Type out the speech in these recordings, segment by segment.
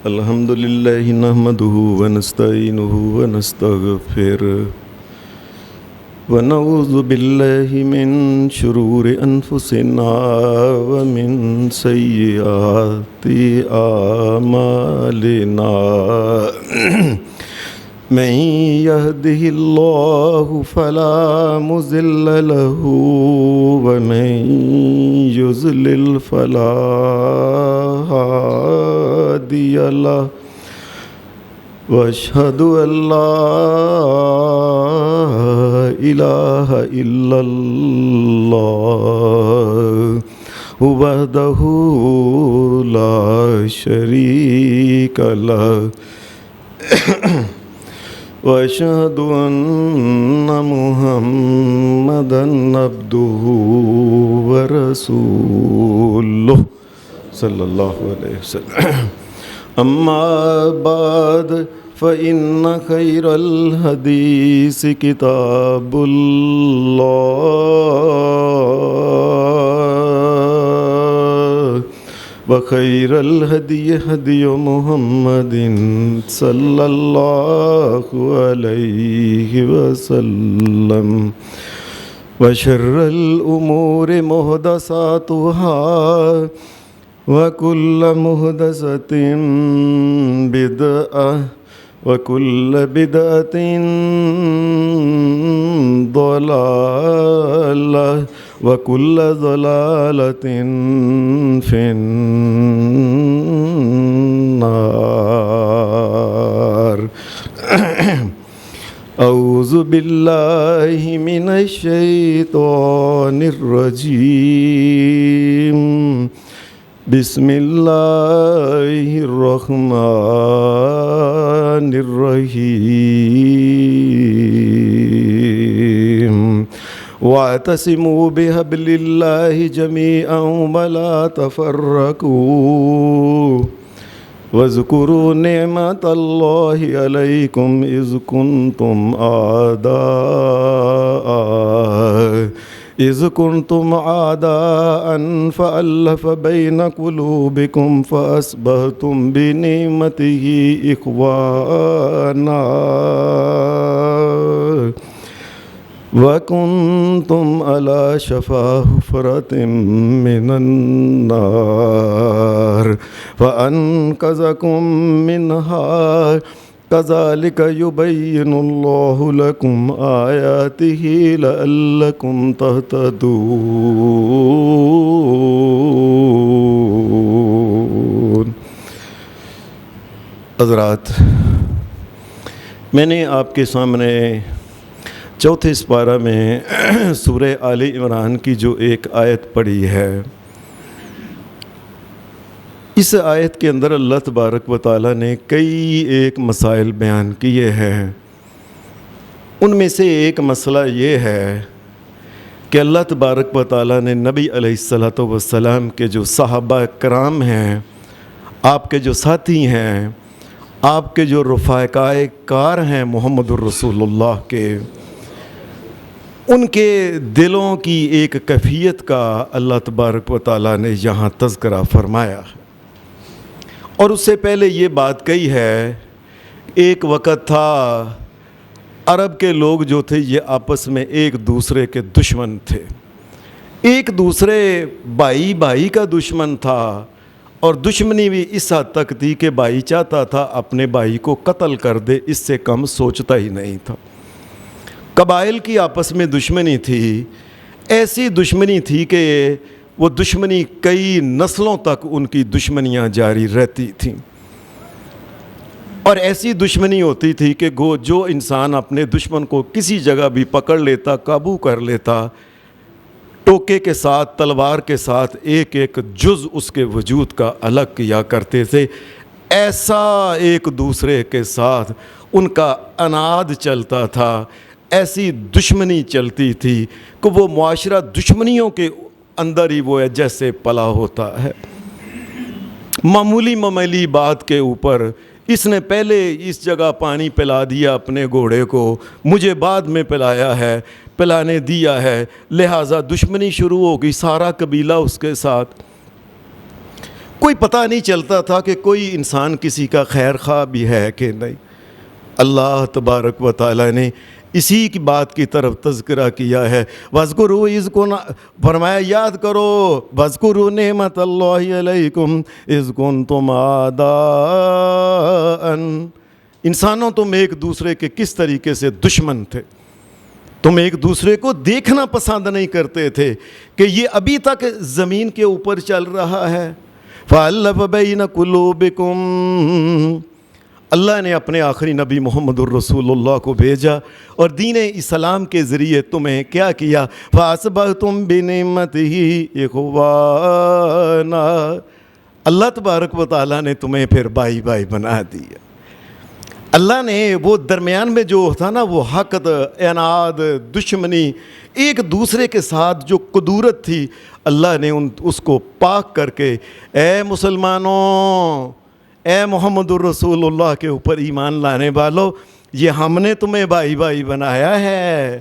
الحمد لله نحمده ونستعينه ونستغفره ونعوذ بالله من شرور أنفسنا ومن سيئات أعمالنا من يهده الله فلا مضل له ومن يضلل فلا هادي له وأشهد أن لا إله إلا الله وحده لا شريك له وأشهد أن محمدًا عبده ورسوله صلى الله عليه وسلم. أما بعد فإن خير الحديث كتاب الله وخير الهدي هدي محمد صلى الله عليه وسلم وشر الأمور محدثاتها وكل محدثة بدعة وكل بدعة ضلالة وكل ضلالة في النار. أعوذ بالله من الشيطان الرجيم. بسم الله الرحمن الرحيم. واعتصموا بحبل الله جميعا ولا تفرقوا واذكروا نعمة الله عليكم إذ كنتم أعداء فألف بين قلوبكم فأصبحتم بنعمته إخوانا وكنتم على شفا حفرة من النار فأنقذكم منها كذلك يبين الله لكم آياته لعلكم تهتدون. حضرات، میں نے آپ کے سامنے چوتھے سپارہ میں سورہ آل عمران کی جو ایک آیت پڑھی ہے، اس آیت کے اندر اللہ تبارک و تعالیٰ نے کئی ایک مسائل بیان کیے ہیں. ان میں سے ایک مسئلہ یہ ہے کہ اللہ تبارک و تعالیٰ نے نبی علیہ السلام کے جو صحابہ کرام ہیں، آپ کے جو ساتھی ہیں، آپ کے جو رفقائے کار ہیں محمد الرسول اللہ کے، ان کے دلوں کی ایک کیفیت کا اللہ تبارک و تعالیٰ نے یہاں تذکرہ فرمایا ہے. اور اس سے پہلے یہ بات کہی ہے، ایک وقت تھا عرب کے لوگ جو تھے یہ آپس میں ایک دوسرے کے دشمن تھے. ایک دوسرے بھائی کا دشمن تھا، اور دشمنی بھی اس حد تک تھی کہ بھائی چاہتا تھا اپنے بھائی کو قتل کر دے، اس سے کم سوچتا ہی نہیں تھا. قبائل کی آپس میں دشمنی تھی، ایسی دشمنی تھی کہ وہ دشمنی کئی نسلوں تک ان کی دشمنیاں جاری رہتی تھیں. اور ایسی دشمنی ہوتی تھی کہ جو انسان اپنے دشمن کو کسی جگہ بھی پکڑ لیتا، قابو کر لیتا، ٹوکے کے ساتھ، تلوار کے ساتھ ایک ایک جز اس کے وجود کا الگ کیا کرتے تھے. ایسا ایک دوسرے کے ساتھ ان کا عناد چلتا تھا، ایسی دشمنی چلتی تھی کہ وہ معاشرہ دشمنیوں کے اندر ہی وہ ہے جیسے پلا ہوتا ہے. معمولی بات کے اوپر اس نے پہلے اس جگہ پانی پلا دیا اپنے گھوڑے کو، مجھے بعد میں پلایا ہے، پلانے دیا ہے، لہٰذا دشمنی شروع ہو گئی، سارا قبیلہ اس کے ساتھ. کوئی پتہ نہیں چلتا تھا کہ کوئی انسان کسی کا خیر خواہ بھی ہے کہ نہیں۔ اللہ تبارک و تعالیٰ نے اسی کی بات کی طرف تذکرہ کیا ہے۔ وَاذْكُرُوا اِذْ فرمایا یاد کرو، وَاذْكُرُوا نِعْمَتَ اللَّهِ عَلَيْكُمْ اِذْ كُنْتُمْ أَعْدَاءً۔ انسانوں تم ایک دوسرے کے کس طریقے سے دشمن تھے، تم ایک دوسرے کو دیکھنا پسند نہیں کرتے تھے کہ یہ ابھی تک زمین کے اوپر چل رہا ہے۔ فَأَلَّفَ بَيْنَ قُلُوبِكُمْ، اللہ نے اپنے آخری نبی محمد الرسول اللہ کو بھیجا اور دین اسلام کے ذریعے تمہیں کیا کیا؟ فَأَصْبَحْتُمْ بِنِعْمَتِهِ إِخْوَانًا، اللہ تبارک و تعالیٰ نے تمہیں پھر بھائی بھائی بنا دیا۔ اللہ نے وہ درمیان میں جو تھا نا، وہ حقد، عناد، دشمنی، ایک دوسرے کے ساتھ جو قدورت تھی، اللہ نے اس کو پاک کر کے، اے مسلمانوں، اے محمد الرسول اللہ کے اوپر ایمان لانے والو، یہ ہم نے تمہیں بھائی بھائی بنایا ہے،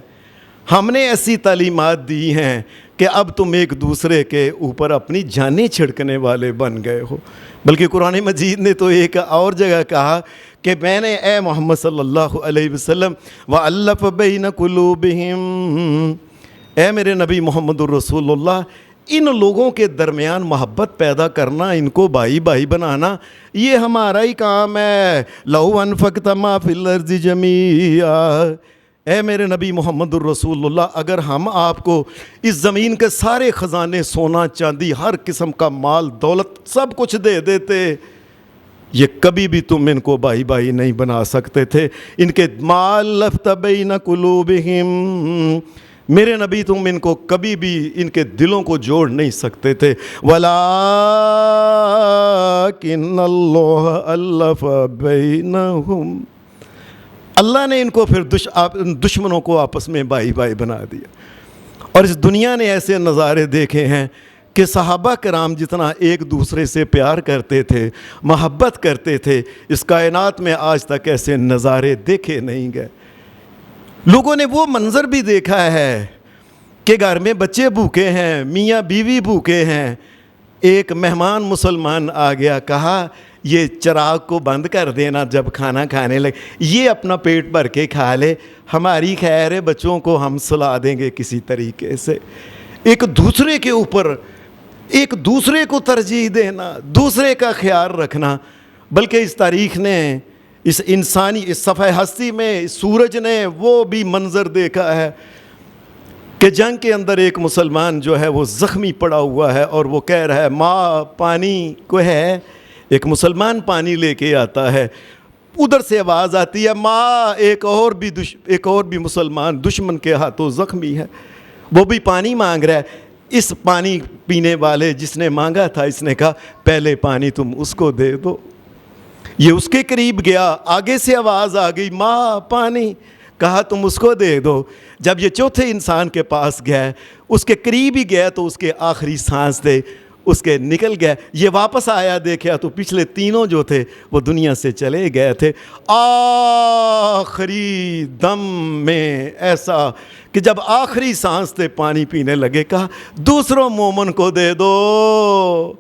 ہم نے ایسی تعلیمات دی ہیں کہ اب تم ایک دوسرے کے اوپر اپنی جانیں چھڑکنے والے بن گئے ہو۔ بلکہ قرآن مجید نے تو ایک اور جگہ کہا کہ میں نے اے محمد صلی اللہ علیہ وسلم وَأَلَّفَ بَيْنَ قُلُوبِهِمْ، اے میرے نبی محمد الرسول اللہ، ان لوگوں کے درمیان محبت پیدا کرنا، ان کو بھائی بھائی بنانا، یہ ہمارا ہی کام ہے۔ لَوْ أَنفَقْتَ مَا فِي الْأَرْضِ جَمِيعًا، اے میرے نبی محمد الرسول اللہ، اگر ہم آپ کو اس زمین کے سارے خزانے، سونا چاندی، ہر قسم کا مال دولت سب کچھ دے دیتے، یہ کبھی بھی تم ان کو بھائی بھائی نہیں بنا سکتے تھے۔ ان کے مَا أَلَّفْتَ بَيْنَ قُلُوبِهِمْ، میرے نبی تم ان کو کبھی بھی ان کے دلوں کو جوڑ نہیں سکتے تھے۔ وَلَٰكِنَّ اللَّهَ أَلَّفَ بَيْنَهُمْ، اللہ نے ان کو پھر دشمنوں کو آپس میں بھائی بھائی بنا دیا۔ اور اس دنیا نے ایسے نظارے دیکھے ہیں کہ صحابہ کرام جتنا ایک دوسرے سے پیار کرتے تھے، محبت کرتے تھے، اس کائنات میں آج تک ایسے نظارے دیکھے نہیں گئے۔ لوگوں نے وہ منظر بھی دیکھا ہے کہ گھر میں بچے بھوکے ہیں، میاں بیوی بھوکے ہیں، ایک مہمان مسلمان آ گیا، کہا یہ چراغ کو بند کر دینا جب کھانا کھانے لگے، یہ اپنا پیٹ بھر کے کھا لے، ہماری خیر ہے، بچوں کو ہم سلا دیں گے کسی طریقے سے۔ ایک دوسرے کے اوپر، ایک دوسرے کو ترجیح دینا، دوسرے کا خیال رکھنا۔ بلکہ اس تاریخ نے، اس انسانی، اس صفحہ ہستی میں سورج نے وہ بھی منظر دیکھا ہے کہ جنگ کے اندر ایک مسلمان جو ہے وہ زخمی پڑا ہوا ہے اور وہ کہہ رہا ہے ماں پانی کو ہے، ایک مسلمان پانی لے کے آتا ہے، ادھر سے آواز آتی ہے ماں، ایک اور بھی مسلمان دشمن کے ہاتھوں زخمی ہے، وہ بھی پانی مانگ رہا ہے۔ اس پانی پینے والے جس نے مانگا تھا، اس نے کہا پہلے پانی تم اس کو دے دو۔ یہ اس کے قریب گیا، آگے سے آواز آ گئی ماں پانی، کہا تم اس کو دے دو۔ جب یہ چوتھے انسان کے پاس گیا، اس کے قریب ہی گیا تو اس کے آخری سانس تھے، اس کے نکل گئے۔ یہ واپس آیا، دیکھا تو پچھلے تینوں جو تھے وہ دنیا سے چلے گئے تھے۔ آخری دم میں ایسا کہ جب آخری سانس تھے پانی پینے لگے، کہا دوسروں مومن کو دے دو۔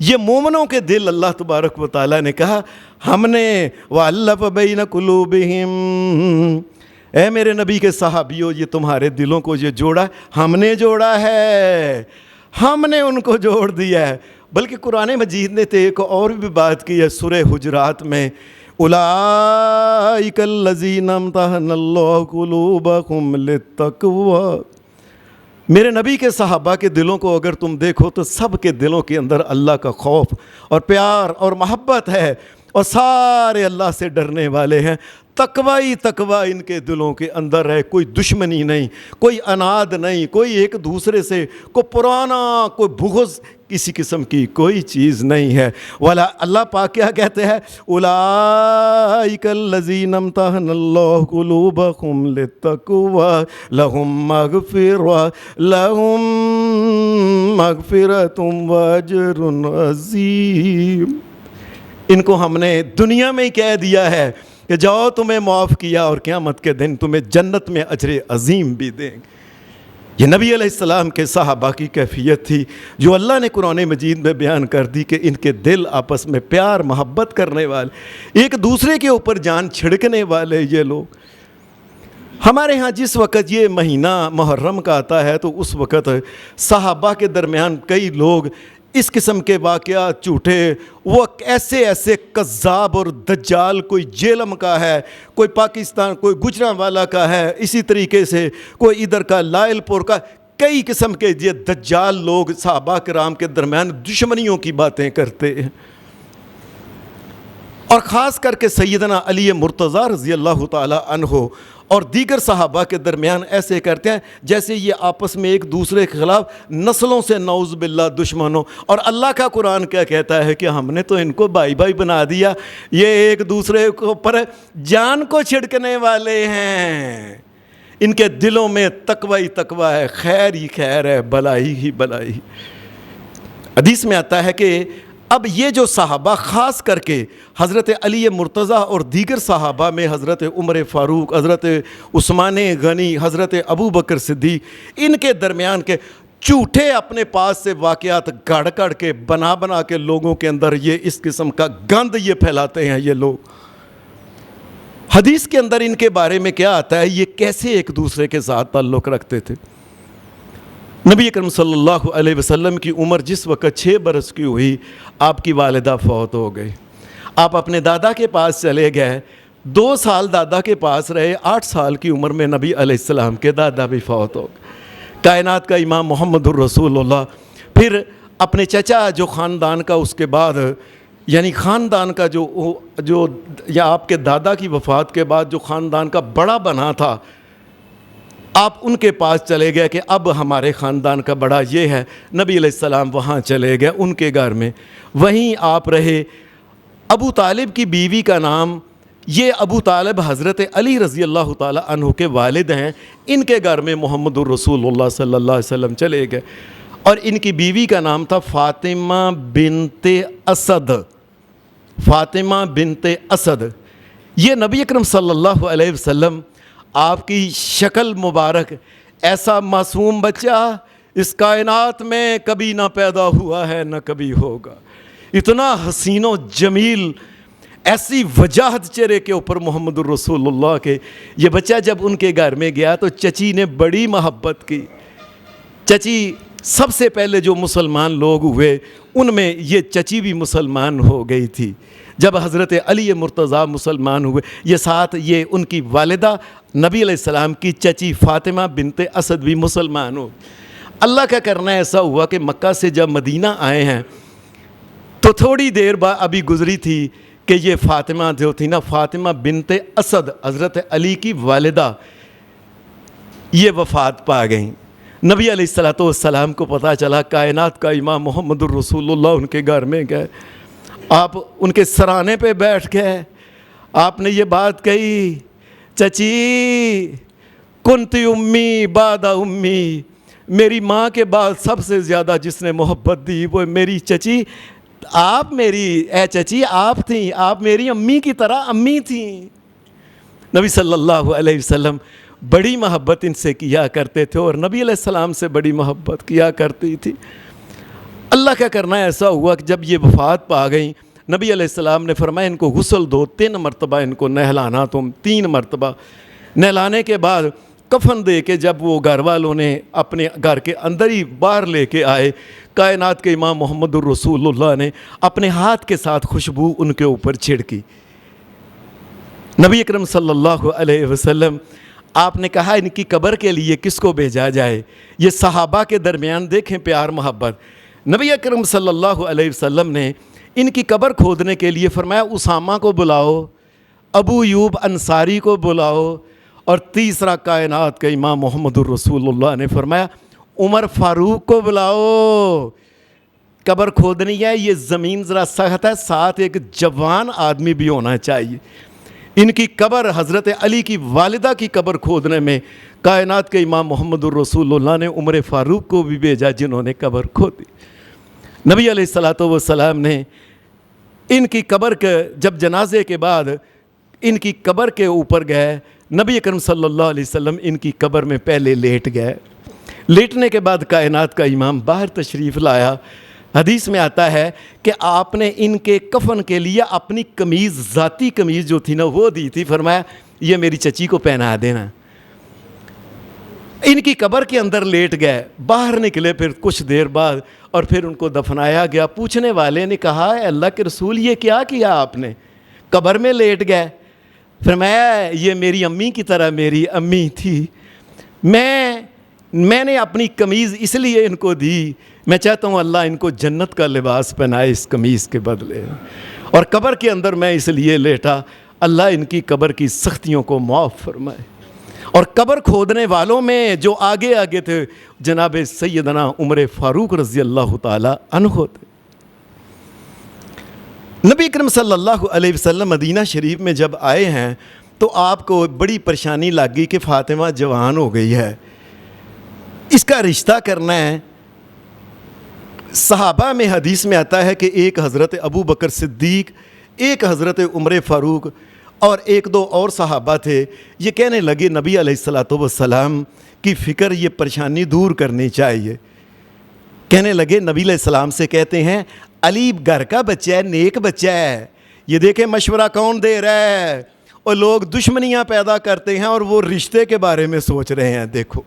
یہ مومنوں کے دل اللہ تبارک و تعالیٰ نے کہا ہم نے وَأَلَّفَ بَيْنَ قُلُوبِهِمْ، اے میرے نبی کے صحابیوں، یہ تمہارے دلوں کو یہ جوڑا، ہم نے جوڑا ہے، ہم نے ان کو جوڑ دیا ہے۔ بلکہ قرآن مجید نے تو ایک اور بھی بات کی ہے سورہ حجرات میں، أُولَٰئِكَ الَّذِينَ امْتَحَنَ اللَّهُ قُلُوبَهُمْ لِلتَّقْوَىٰ، میرے نبی کے صحابہ کے دلوں کو اگر تم دیکھو تو سب کے دلوں کے اندر اللہ کا خوف اور پیار اور محبت ہے، اور سارے اللہ سے ڈرنے والے ہیں۔ تقویٰ ہی تقویٰ ان کے دلوں کے اندر ہے، کوئی دشمنی نہیں، کوئی اناد نہیں، کوئی ایک دوسرے سے کوئی پرانا کوئی بغض کسی قسم کی کوئی چیز نہیں ہے۔ والا اللہ پاک کیا کہتے ہیں، اولئک الذین امتحن اللہ قلوبہم للتقویٰ لہم مغفرۃ واجر عظیم۔ ان کو ہم نے دنیا میں ہی کہہ دیا ہے کہ جاؤ تمہیں معاف کیا، اور قیامت کے دن تمہیں جنت میں اجر عظیم بھی دیں گے۔ یہ نبی علیہ السلام کے صحابہ کی کیفیت تھی جو اللہ نے قرآن مجید میں بیان کر دی کہ ان کے دل آپس میں پیار محبت کرنے والے، ایک دوسرے کے اوپر جان چھڑکنے والے یہ لوگ۔ ہمارے ہاں جس وقت یہ مہینہ محرم کا آتا ہے تو اس وقت صحابہ کے درمیان کئی لوگ اس قسم کے واقعات جھوٹے، وہ ایسے کذاب اور دجال، کوئی جیلم کا ہے، کوئی پاکستان، کوئی گجرانوالہ کا ہے، اسی طریقے سے کوئی ادھر کا لائل پور کا، کئی قسم کے یہ دجال لوگ صحابہ کرام کے درمیان دشمنیوں کی باتیں کرتے ہیں۔ اور خاص کر کے سیدنا علی مرتضیٰ رضی اللہ تعالی عنہ اور دیگر صحابہ کے درمیان ایسے کرتے ہیں جیسے یہ آپس میں ایک دوسرے کے خلاف نسلوں سے نعوذ باللہ دشمن ہو۔ اور اللہ کا قرآن کیا کہتا ہے کہ ہم نے تو ان کو بھائی بھائی بنا دیا، یہ ایک دوسرے کو پر جان کو چھڑکنے والے ہیں، ان کے دلوں میں تقوی ہی تقوی ہے، خیر ہی خیر ہے، بلائی ہی بلائی۔ حدیث میں آتا ہے کہ اب یہ جو صحابہ خاص کر کے حضرت علی مرتضیٰ اور دیگر صحابہ میں حضرت عمر فاروق، حضرت عثمان غنی، حضرت ابو بکر صدیق، ان کے درمیان کے جھوٹے اپنے پاس سے واقعات گڑھ کے بنا کے لوگوں کے اندر یہ اس قسم کا گند یہ پھیلاتے ہیں یہ لوگ۔ حدیث کے اندر ان کے بارے میں کیا آتا ہے، یہ کیسے ایک دوسرے کے ساتھ تعلق رکھتے تھے۔ نبی اکرم صلی اللہ علیہ وسلم کی عمر جس وقت 6 برس کی ہوئی، آپ کی والدہ فوت ہو گئی۔ آپ اپنے دادا کے پاس چلے گئے، 2 سال دادا کے پاس رہے، 8 سال کی عمر میں نبی علیہ السلام کے دادا بھی فوت ہو گئے۔ کائنات کا امام محمد الرسول اللہ پھر اپنے چچا جو خاندان کا اس کے بعد یعنی خاندان کا جو یا آپ کے دادا کی وفات کے بعد جو خاندان کا بڑا بنا تھا، آپ ان کے پاس چلے گئے کہ اب ہمارے خاندان کا بڑا یہ ہے۔ نبی علیہ السلام وہاں چلے گئے ان کے گھر میں، وہیں آپ رہے۔ ابو طالب کی بیوی کا نام، یہ ابو طالب حضرت علی رضی اللہ تعالی عنہ کے والد ہیں، ان کے گھر میں محمد الرسول اللہ صلی اللہ علیہ وسلم چلے گئے، اور ان کی بیوی کا نام تھا فاطمہ بنت اسد۔ فاطمہ بنت اسد، یہ نبی اکرم صلی اللہ علیہ وسلم آپ کی شکل مبارک، ایسا معصوم بچہ اس کائنات میں کبھی نہ پیدا ہوا ہے نہ کبھی ہوگا، اتنا حسین و جمیل، ایسی وجاہت چہرے کے اوپر محمد الرسول اللہ کے۔ یہ بچہ جب ان کے گھر میں گیا تو چچی نے بڑی محبت کی۔ چچی سب سے پہلے جو مسلمان لوگ ہوئے ان میں یہ چچی بھی مسلمان ہو گئی تھی۔ جب حضرت علی مرتضیٰ مسلمان ہوئے، یہ ساتھ یہ ان کی والدہ نبی علیہ السلام کی چچی فاطمہ بنت اسد بھی مسلمان ہو۔ اللہ کا کرنا ایسا ہوا کہ مکہ سے جب مدینہ آئے ہیں تو تھوڑی دیر بعد ابھی گزری تھی کہ یہ فاطمہ جو تھی نا، فاطمہ بنت اسد حضرت علی کی والدہ، یہ وفات پا گئیں۔ نبی علیہ السلام کو پتہ چلا، کائنات کا امام محمد الرسول اللہ ان کے گھر میں گئے، آپ ان کے سرانے پہ بیٹھ گئے، آپ نے یہ بات کہی، چچی کنتی امی بعد امی، میری ماں کے بعد سب سے زیادہ جس نے محبت دی وہ میری چچی، آپ میری اے چچی آپ تھیں، آپ میری امی کی طرح امی تھیں۔ نبی صلی اللہ علیہ وسلم بڑی محبت ان سے کیا کرتے تھے اور نبی علیہ السلام سے بڑی محبت کیا کرتی تھی۔ اللہ کا کرنا ایسا ہوا کہ جب یہ وفات پا گئیں، نبی علیہ السلام نے فرمایا ان کو غسل دو، 3 مرتبہ ان کو نہلانا، تم 3 مرتبہ نہلانے کے بعد کفن دے کے جب وہ گھر والوں نے اپنے گھر کے اندر ہی باہر لے کے آئے، کائنات کے امام محمد الرسول اللہ نے اپنے ہاتھ کے ساتھ خوشبو ان کے اوپر چھڑکی۔ نبی اکرم صلی اللہ علیہ وسلم آپ نے کہا ان کی قبر کے لیے کس کو بھیجا جائے؟ یہ صحابہ کے درمیان دیکھیں پیار محبت۔ نبی اکرم صلی اللہ علیہ وسلم نے ان کی قبر کھودنے کے لیے فرمایا اسامہ کو بلاؤ، ابو ایوب انصاری کو بلاؤ، اور تیسرا کائنات کا امام محمد الرسول اللہ نے فرمایا عمر فاروق کو بلاؤ، قبر کھودنی ہے، یہ زمین ذرا سخت ہے، ساتھ ایک جوان آدمی بھی ہونا چاہیے۔ ان کی قبر حضرت علی کی والدہ کی قبر کھودنے میں کائنات کے امام محمد الرسول اللہ نے عمر فاروق کو بھی بھیجا جنہوں نے قبر کھودی۔ نبی علیہ السلام نے ان کی قبر کے جب جنازے کے بعد ان کی قبر کے اوپر گئے، نبی اکرم صلی اللہ علیہ وسلم ان کی قبر میں پہلے لیٹ گئے۔ لیٹنے کے بعد کائنات کا امام باہر تشریف لایا. حدیث میں آتا ہے کہ آپ نے ان کے کفن کے لیے اپنی قمیض، ذاتی قمیض جو تھی نا وہ دی تھی. فرمایا یہ میری چچی کو پہنا دینا. ان کی قبر کے اندر لیٹ گئے. باہر نکلے پھر کچھ دیر بعد اور پھر ان کو دفنایا گیا. پوچھنے والے نے کہا اے اللہ کے رسول یہ کیا کیا آپ نے؟ قبر میں لیٹ گئے. فرمایا یہ میری امی کی طرح میری امی تھی. میں نے اپنی قمیض اس لیے ان کو دی، میں چاہتا ہوں اللہ ان کو جنت کا لباس پہنائے اس قمیض کے بدلے. اور قبر کے اندر میں اس لیے لیٹا اللہ ان کی قبر کی سختیوں کو معاف فرمائے. اور قبر کھودنے والوں میں جو آگے آگے تھے جناب سیدنا عمر فاروق رضی اللہ تعالی عنہ تھے. نبی اکرم صلی اللہ علیہ وسلم مدینہ شریف میں جب آئے ہیں تو آپ کو بڑی پریشانی لگ گئی کہ فاطمہ جوان ہو گئی ہے، اس کا رشتہ کرنا ہے. صحابہ میں حدیث میں آتا ہے کہ ایک حضرت ابو بکر صدیق، ایک حضرت عمر فاروق اور ایک دو اور صحابہ تھے. یہ کہنے لگے نبی علیہ السلام کی فکر یہ پریشانی دور کرنی چاہیے. کہنے لگے نبی علیہ السلام سے کہتے ہیں علی گھر کا بچہ ہے، نیک بچہ ہے، یہ دیکھیں مشورہ کون دے رہا ہے. اور لوگ دشمنیاں پیدا کرتے ہیں اور وہ رشتے کے بارے میں سوچ رہے ہیں. دیکھو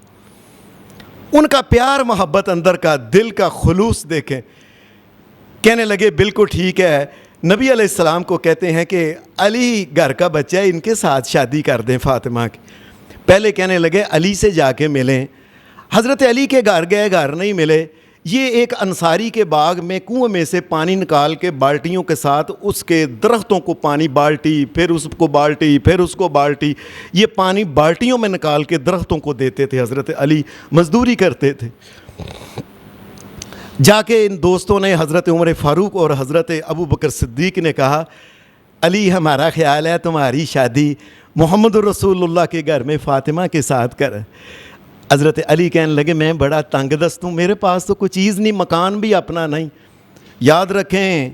ان کا پیار محبت اندر کا دل کا خلوص دیکھیں. کہنے لگے بالکل ٹھیک ہے. نبی علیہ السلام کو کہتے ہیں کہ علی گھر کا بچہ ہے، ان کے ساتھ شادی کر دیں فاطمہ کی. پہلے کہنے لگے علی سے جا کے ملیں. حضرت علی کے گھر گئے، گھر نہیں ملے. یہ ایک انصاری کے باغ میں کنویں میں سے پانی نکال کے بالٹیوں کے ساتھ اس کے درختوں کو پانی بالٹی، پھر اس کو بالٹی، پھر اس کو بالٹی، یہ پانی بالٹیوں میں نکال کے درختوں کو دیتے تھے. حضرت علی مزدوری کرتے تھے. جا کے ان دوستوں نے حضرت عمر فاروق اور حضرت ابو بکر صدیق نے کہا علی ہمارا خیال ہے تمہاری شادی محمد رسول اللہ کے گھر میں فاطمہ کے ساتھ کر. حضرت علی کہنے لگے میں بڑا تنگ دست ہوں، میرے پاس تو کوئی چیز نہیں، مکان بھی اپنا نہیں. یاد رکھیں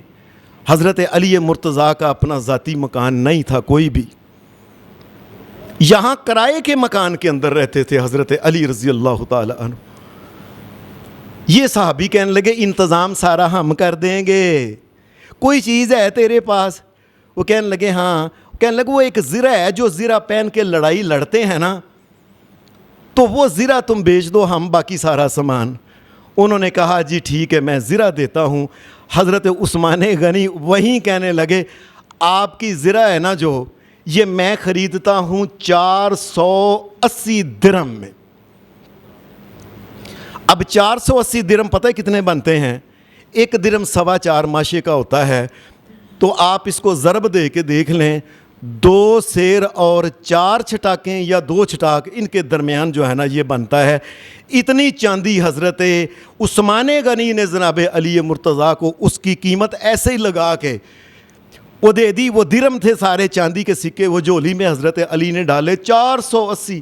حضرت علی مرتضیٰ کا اپنا ذاتی مکان نہیں تھا کوئی بھی، یہاں کرائے کے مکان کے اندر رہتے تھے حضرت علی رضی اللہ تعالی عنہ. یہ صحابی کہنے لگے انتظام سارا ہم کر دیں گے، کوئی چیز ہے تیرے پاس؟ وہ کہنے لگے ہاں. کہنے لگے وہ ایک زرہ ہے جو زرہ پہن کے لڑائی لڑتے ہیں نا، تو وہ زرہ تم بیچ دو، ہم باقی سارا سامان. انہوں نے کہا جی ٹھیک ہے میں زرہ دیتا ہوں. حضرت عثمان غنی وہیں کہنے لگے آپ کی زرہ ہے نا جو یہ میں خریدتا ہوں 480 درہم میں. اب 480 درہم پتہ ہے کتنے بنتے ہیں؟ ایک درہم 4.25 ماشے کا ہوتا ہے. تو آپ اس کو ضرب دے کے دیکھ لیں، 2 سیر اور 4 چھٹاکیں یا 2 چھٹاک ان کے درمیان جو ہے نا یہ بنتا ہے. اتنی چاندی حضرت عثمان غنی نے جناب علی مرتضیٰ کو اس کی قیمت ایسے ہی لگا کے وہ دے دی. وہ درہم تھے سارے چاندی کے سکے، وہ جھولی میں حضرت علی نے ڈالے 480.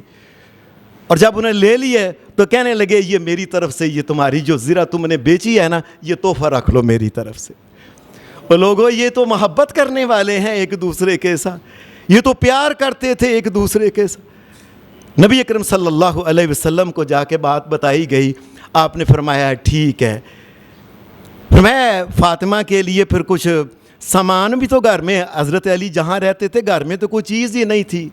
اور جب انہیں لے لیے تو کہنے لگے یہ میری طرف سے، یہ تمہاری جو زرہ تم نے بیچی ہے نا یہ تحفہ رکھ لو میری طرف سے. اور لوگوں یہ تو محبت کرنے والے ہیں ایک دوسرے کے ساتھ، یہ تو پیار کرتے تھے ایک دوسرے کے ساتھ. نبی اکرم صلی اللہ علیہ وسلم کو جا کے بات بتائی گئی. آپ نے فرمایا ٹھیک ہے. میں فاطمہ کے لیے پھر کچھ سامان بھی تو گھر میں، حضرت علی جہاں رہتے تھے گھر میں تو کوئی چیز ہی نہیں تھی،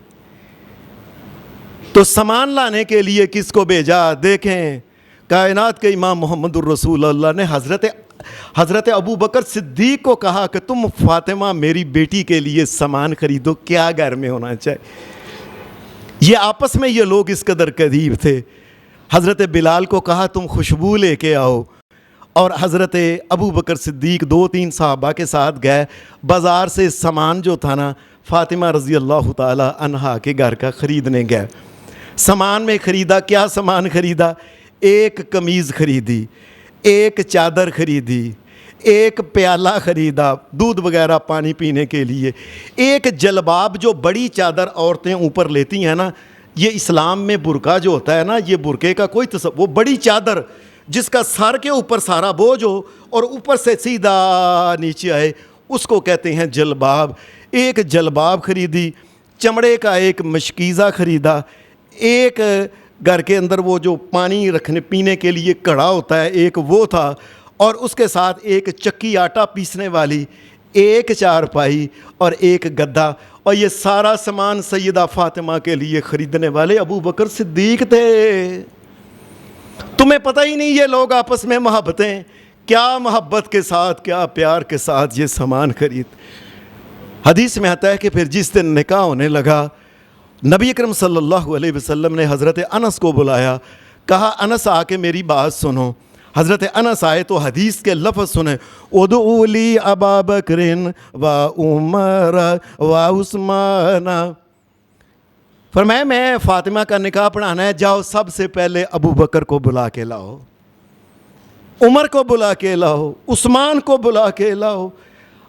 تو سامان لانے کے لیے کس کو بھیجا؟ دیکھیں کائنات کے امام محمد الرسول اللہ نے حضرت ابو بکر صدیق کو کہا کہ تم فاطمہ میری بیٹی کے لیے سامان خریدو، کیا گھر میں ہونا چاہیے. یہ آپس میں یہ لوگ اس قدر قریب تھے. حضرت بلال کو کہا تم خوشبو لے کے آؤ، اور حضرت ابو بکر صدیق 2-3 صحابہ کے ساتھ گئے بازار سے سامان جو تھا نا فاطمہ رضی اللہ تعالی عنہا کے گھر کا خریدنے گئے. سامان میں خریدا، کیا سامان خریدا؟ ایک قمیض خریدی، ایک چادر خریدی، ایک پیالہ خریدا دودھ وغیرہ پانی پینے کے لیے، ایک جلباب جو بڑی چادر عورتیں اوپر لیتی ہیں نا، یہ اسلام میں برقع جو ہوتا ہے نا یہ برقعے کا کوئی تصور، وہ بڑی چادر جس کا سر کے اوپر سارا بوجھ ہو اور اوپر سے سیدھا نیچے آئے، اس کو کہتے ہیں جلباب. ایک جلباب خریدی. چمڑے کا ایک مشکیزہ خریدا. ایک گھر کے اندر وہ جو پانی رکھنے پینے کے لیے کڑا ہوتا ہے ایک وہ تھا، اور اس کے ساتھ ایک چکی آٹا پیسنے والی، ایک چارپائی اور ایک گدا، اور یہ سارا سامان سیدہ فاطمہ کے لیے خریدنے والے ابو بکر صدیق تھے۔ تمہیں پتہ ہی نہیں یہ لوگ آپس میں محبتیں کیا محبت کے ساتھ کیا پیار کے ساتھ یہ سامان خرید۔ حدیث میں آتا ہے کہ پھر جس دن نکاح ہونے لگا، نبی اکرم صلی اللہ علیہ وسلم نے حضرت انس کو بلایا، کہا انس آ کے میری بات سنو۔ حضرت انس آئے تو حدیث کے لفظ سنیں، ادعوا لی ابا بکر و عمر و عثمان، فرمایا میں فاطمہ کا نکاح پڑھانا ہے، جاؤ سب سے پہلے ابو بکر کو بلا کے لاؤ، عمر کو بلا کے لاؤ، عثمان کو بلا کے لاؤ،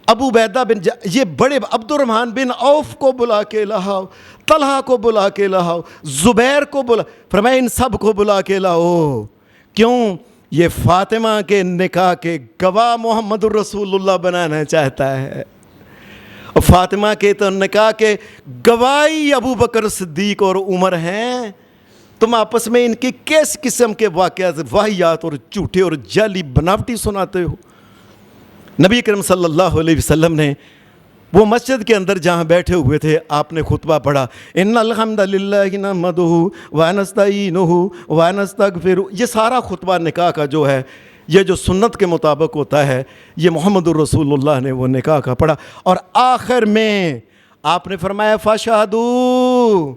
ابو عبیدہ بن یہ بڑے عبد الرحمن بن عوف کو بلا کے لاؤ، طلحہ کو بلا کے لاؤ، زبیر کو بلا، فرمایا ان سب کو بلا کے لاؤ۔ کیوں؟ یہ فاطمہ کے نکاح کے گواہ محمد الرسول اللہ بنانا چاہتا ہے۔ فاطمہ کے تو نکاح کے گواہی ابو بکر صدیق اور عمر ہیں۔ تم آپس میں ان کی کس قسم کے واقعات، واحیات اور جھوٹے اور جعلی بناوٹی سناتے ہو؟ نبی کریم صلی اللہ علیہ وسلم نے وہ مسجد کے اندر جہاں بیٹھے ہوئے تھے آپ نے خطبہ پڑھا، ان الحمد للہ نحمدہ ونستعینہ ونستغفرہ، یہ سارا خطبہ نکاح کا جو ہے، یہ جو سنت کے مطابق ہوتا ہے، یہ محمد الرسول اللہ نے وہ نکاح کا پڑھا، اور آخر میں آپ نے فرمایا فاشہدو،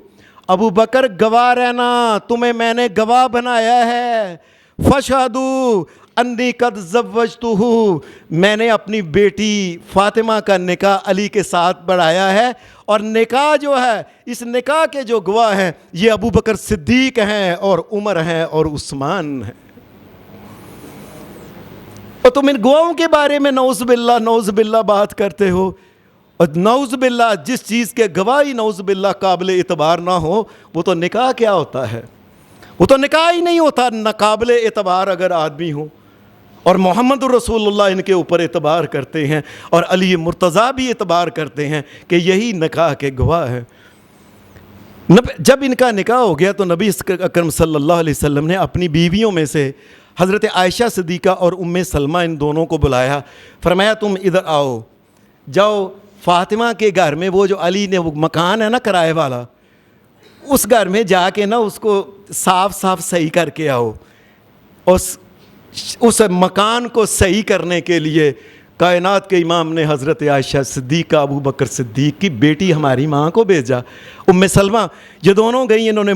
ابو بکر گواہ رہنا، تمہیں میں نے گواہ بنایا ہے، فاشہدو انی قد زوجتہ، میں نے اپنی بیٹی فاطمہ کا نکاح علی کے ساتھ بڑھایا ہے، اور نکاح جو ہے، اس نکاح کے جو گواہ ہیں یہ ابو بکر صدیق ہیں اور عمر ہیں اور عثمان ہیں۔ اور تم ان گواہوں کے بارے میں نعوذ باللہ بات کرتے ہو، اور نعوذ باللہ جس چیز کے گواہی نعوذ باللہ قابل اعتبار نہ ہو، وہ تو نکاح کیا ہوتا ہے؟ وہ تو نکاح ہی نہیں ہوتا ناقابل اعتبار اگر آدمی ہو۔ اور محمد الرسول اللہ ان کے اوپر اعتبار کرتے ہیں، اور علی مرتضیٰ بھی اعتبار کرتے ہیں کہ یہی نکاح کے گواہ ہیں۔ جب ان کا نکاح ہو گیا تو نبی اکرم صلی اللہ علیہ وسلم نے اپنی بیویوں میں سے حضرت عائشہ صدیقہ اور ام سلمہ ان دونوں کو بلایا، فرمایا تم ادھر آؤ، جاؤ فاطمہ کے گھر میں وہ جو علی نے وہ مکان ہے نا کرائے والا، اس گھر میں جا کے نا اس کو صاف صحیح کر کے آؤ۔ اس مکان کو صحیح کرنے کے لیے کائنات کے امام نے حضرت عائشہ صدیقہ ابو بکر صدیق کی بیٹی ہماری ماں کو بھیجا، ام سلمہ، یہ دونوں گئی، انہوں نے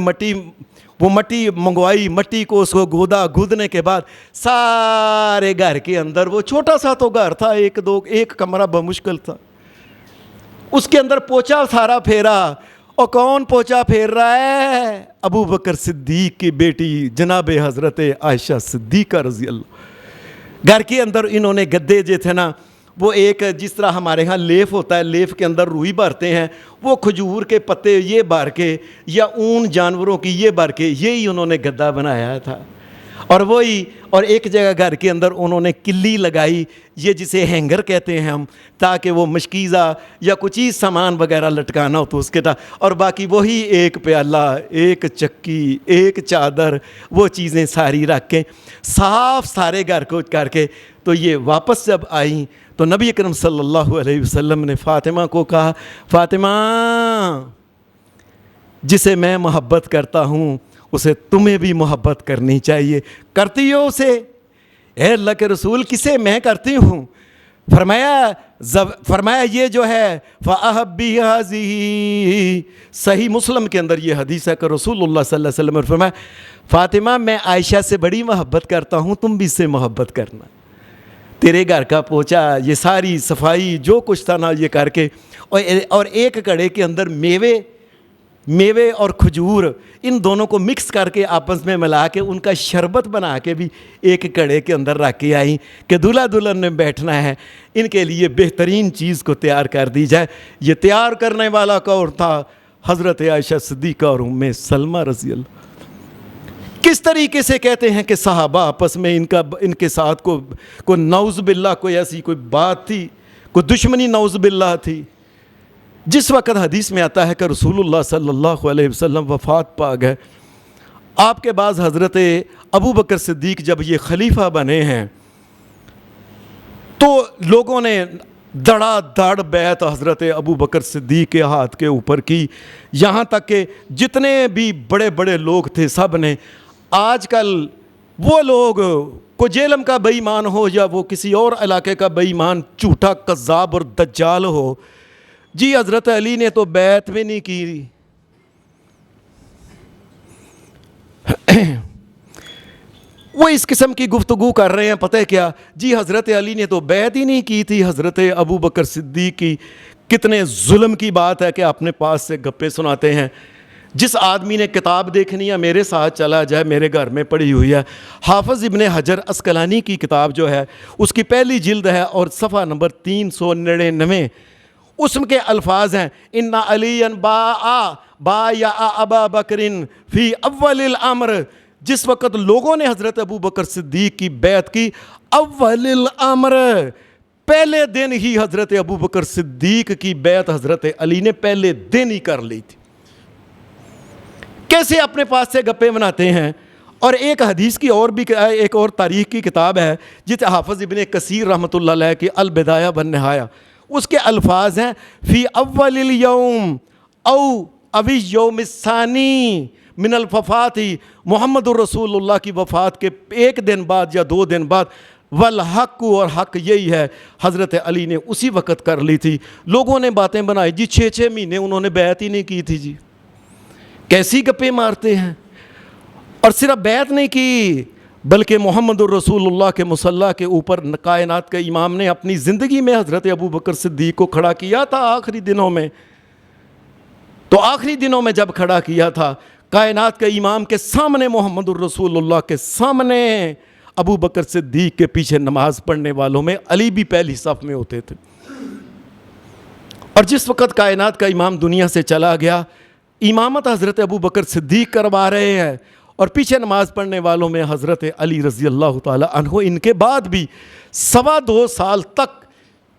مٹی منگوائی، مٹی کو اس کو گودنے کے بعد سارے گھر کے اندر، وہ چھوٹا سا تو گھر تھا، ایک کمرہ بمشکل تھا، اس کے اندر پوچا سارا پھیرا، اور کون پوچا پھیر رہا ہے؟ ابو بکر صدیق کی بیٹی جناب حضرت عائشہ صدیقہ رضی اللہ۔ گھر کے اندر انہوں نے گدے جو تھے نا، وہ ایک جس طرح ہمارے ہاں لیف ہوتا ہے، لیف کے اندر روئی بھرتے ہیں، وہ کھجور کے پتے یہ بھر کے یا اون جانوروں کی یہ بھر کے یہی انہوں نے گدا بنایا تھا، اور ایک جگہ گھر کے اندر انہوں نے کلی لگائی، یہ جسے ہینگر کہتے ہیں ہم، تاکہ وہ مشکیزہ یا کچھ چیز سامان وغیرہ لٹکانا ہو تو اس کے اور باقی وہی ایک پیالہ، ایک چکی، ایک چادر، وہ چیزیں ساری رکھ کے صاف سارے گھر کو کر کے، تو یہ واپس جب آئیں تو نبی اکرم صلی اللہ علیہ وسلم نے فاطمہ کو کہا، فاطمہ جسے میں محبت کرتا ہوں اسے تمہیں بھی محبت کرنی چاہیے، کرتی ہو اسے؟ اے اللہ کے رسول کسے میں کرتی ہوں؟ فرمایا یہ جو ہے فَأَحَبِّي هَذِهِ، صحیح مسلم کے اندر یہ حدیث ہے کہ رسول اللہ صلی اللہ علیہ وسلم نے فرمایا فاطمہ میں عائشہ سے بڑی محبت کرتا ہوں، تم بھی اس سے محبت کرنا۔ تیرے گھر کا پوچا، یہ ساری صفائی جو کچھ تھا نا یہ کر کے، اور ایک کڑے کے اندر میوے اور کھجور ان دونوں کو مکس کر کے آپس میں ملا کے ان کا شربت بنا کے بھی ایک کڑے کے اندر رکھ کے آئیں کہ دلہا دلہن نے بیٹھنا ہے، ان کے لیے بہترین چیز کو تیار کر دی جائے۔ یہ تیار کرنے والا کون تھا؟ حضرت عائشہ صدیقہ اور ام سلمہ رضی اللہ۔ کس طریقے سے کہتے ہیں کہ صحابہ آپس میں ان کے ساتھ کوئی نعوذ باللہ کوئی ایسی کوئی بات تھی، کوئی دشمنی نعوذ باللہ تھی۔ جس وقت حدیث میں آتا ہے کہ رسول اللہ صلی اللہ علیہ وسلم وفات پا گئے، آپ کے بعد حضرت ابو بکر صدیق جب یہ خلیفہ بنے ہیں تو لوگوں نے دڑا دڑ بیعت حضرت ابو بکر صدیق کے ہاتھ کے اوپر کی، یہاں تک کہ جتنے بھی بڑے بڑے لوگ تھے سب نے، آج کل وہ لوگ کو جیلم کا بے ایمان ہو یا وہ کسی اور علاقے کا بے ایمان جھوٹا کذاب اور دجال ہو، جی حضرت علی نے تو بیعت بھی نہیں کی، وہ اس قسم کی گفتگو کر رہے ہیں، پتہ ہے کیا جی حضرت علی نے تو بیعت ہی نہیں کی تھی حضرت ابو بکر صدیق کی۔ کتنے ظلم کی بات ہے کہ اپنے پاس سے گپے سناتے ہیں۔ جس آدمی نے کتاب دیکھنی ہے میرے ساتھ چلا جائے، میرے گھر میں پڑی ہوئی ہے، حافظ ابن حجر عسقلانی کی کتاب جو ہے اس کی پہلی جلد ہے اور صفحہ نمبر 399، اس کے الفاظ ہیں ان علی بایا ابا بکر فی اول الامر، جس وقت لوگوں نے حضرت ابو بکر صدیق کی بیعت کی، اول الامر، پہلے دن ہی حضرت ابو بکر صدیق کی بیعت حضرت علی نے پہلے دن ہی کر لی تھی۔ کیسے اپنے پاس سے گپے بناتے ہیں۔ اور ایک حدیث کی اور بھی ایک اور تاریخ کی کتاب ہے جسے حافظ ابن کثیر رحمۃ اللہ علیہ کی البدایہ والنہایہ، اس کے الفاظ ہیں فی اول الیوم او ابی یوم الثانی من الوفات، محمد الرسول اللہ کی وفات کے ایک دن بعد یا 2 دن بعد، والحق، اور حق یہی ہے حضرت علی نے اسی وقت کر لی تھی۔ لوگوں نے باتیں بنائی جی 6 مہینے انہوں نے بیعت ہی نہیں کی تھی، جی کیسی گپے مارتے ہیں۔ اور صرف بیعت نہیں کی بلکہ محمد الرسول اللہ کے مصلی کے اوپر کائنات کے امام نے اپنی زندگی میں حضرت ابو بکر صدیق کو کھڑا کیا تھا آخری دنوں میں۔ تو آخری دنوں میں جب کھڑا کیا تھا کائنات کے امام کے سامنے، محمد الرسول اللہ کے سامنے، ابو بکر صدیق کے پیچھے نماز پڑھنے والوں میں علی بھی پہلی صف میں ہوتے تھے۔ اور جس وقت کائنات کا امام دنیا سے چلا گیا، امامت حضرت ابو بکر صدیق کروا رہے ہیں اور پیچھے نماز پڑھنے والوں میں حضرت علی رضی اللہ تعالی عنہ۔ ان کے بعد بھی 2.25 سال تک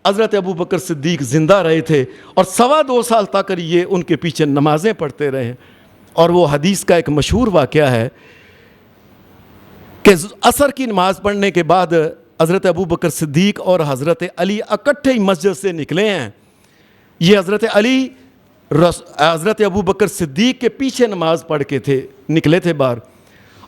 حضرت ابو بکر صدیق زندہ رہے تھے اور 2.25 سال تک یہ ان کے پیچھے نمازیں پڑھتے رہے۔ اور وہ حدیث کا ایک مشہور واقعہ ہے کہ عصر کی نماز پڑھنے کے بعد حضرت ابو بکر صدیق اور حضرت علی اکٹھے ہی مسجد سے نکلے ہیں۔ یہ حضرت ابو بکر صدیق کے پیچھے نماز پڑھ کے نکلے تھے باہر،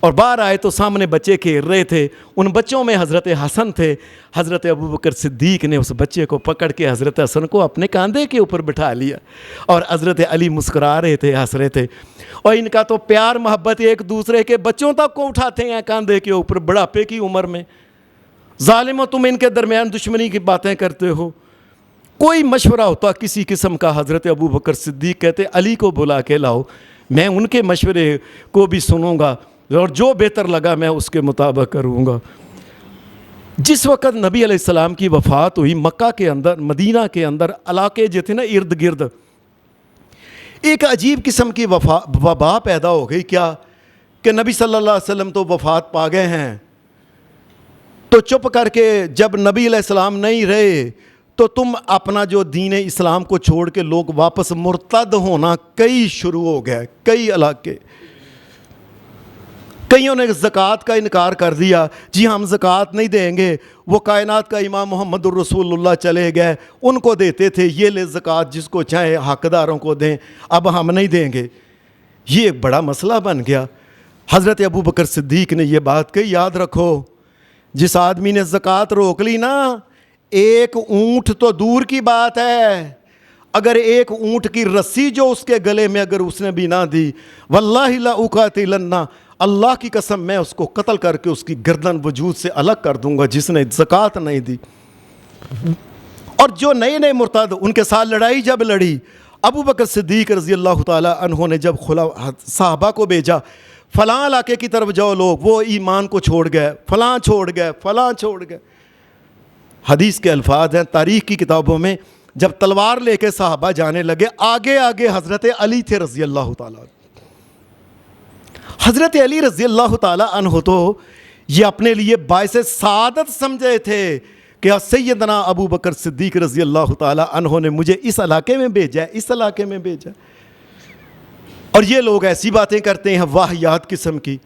اور باہر آئے تو سامنے بچے گھیر رہے تھے، ان بچوں میں حضرت حسن تھے۔ حضرت ابو بکر صدیق نے اس بچے کو پکڑ کے حضرت حسن کو اپنے کاندھے کے اوپر بٹھا لیا، اور حضرت علی مسکرا رہے تھے، ہنس رہے تھے، اور ان کا تو پیار محبت ایک دوسرے کے بچوں تک کو اٹھاتے ہیں کاندھے کے اوپر بڑھاپے کی عمر میں۔ ظالمو، تم ان کے درمیان دشمنی کی باتیں کرتے ہو۔ کوئی مشورہ ہوتا کسی قسم کا، حضرت ابو بکر صدیق کہتے علی کو بلا کے لاؤ، میں ان کے مشورے کو بھی سنوں گا اور جو بہتر لگا میں اس کے مطابق کروں گا۔ جس وقت نبی علیہ السلام کی وفات ہوئی، مکہ کے اندر، مدینہ کے اندر علاقے جو تھے نا ارد گرد، ایک عجیب قسم کی وبا پیدا ہو گئی۔ کیا کہ نبی صلی اللہ علیہ وسلم تو وفات پا گئے ہیں، تو چپ کر کے جب نبی علیہ السلام نہیں رہے تو تم اپنا جو دین اسلام کو چھوڑ کے لوگ واپس مرتد ہونا کئی شروع ہو گئے۔ کئی علاقے، کئیوں نے زکوٰۃ کا انکار کر دیا، جی ہم زکوٰۃ نہیں دیں گے، وہ کائنات کا امام محمد الرسول اللہ چلے گئے، ان کو دیتے تھے، یہ لے زکوٰۃ جس کو چاہے حقداروں کو دیں، اب ہم نہیں دیں گے۔ یہ ایک بڑا مسئلہ بن گیا۔ حضرت ابو بکر صدیق نے یہ بات کہی، یاد رکھو جس آدمی نے زکوٰۃ روک لی نا، ایک اونٹ تو دور کی بات ہے، اگر ایک اونٹ کی رسی جو اس کے گلے میں اگر اس نے بھی نہ دی، واللہ لا اقاتلن، اللہ کی قسم میں اس کو قتل کر کے اس کی گردن وجود سے الگ کر دوں گا جس نے زکوٰۃ نہیں دی۔ اور جو نئے مرتد، ان کے ساتھ لڑائی جب لڑی، ابو بکر صدیق رضی اللہ تعالی عنہ نے جب صحابہ کو بھیجا، فلاں علاقے کی طرف جاؤ لوگ، وہ ایمان کو چھوڑ گئے، فلاں چھوڑ گئے، فلاں چھوڑ گئے۔ حدیث کے الفاظ ہیں تاریخ کی کتابوں میں، جب تلوار لے کے صحابہ جانے لگے، آگے آگے حضرت علی تھے رضی اللہ تعالیٰ۔ حضرت علی رضی اللہ تعالیٰ عنہ تو یہ اپنے لیے باعث سعادت سمجھے تھے کہ سیدنا ابو بکر صدیق رضی اللہ تعالیٰ عنہ نے مجھے اس علاقے میں بھیجا ہے، اس علاقے میں بھیجا ہے۔ اور یہ لوگ ایسی باتیں کرتے ہیں واہیات قسم کی.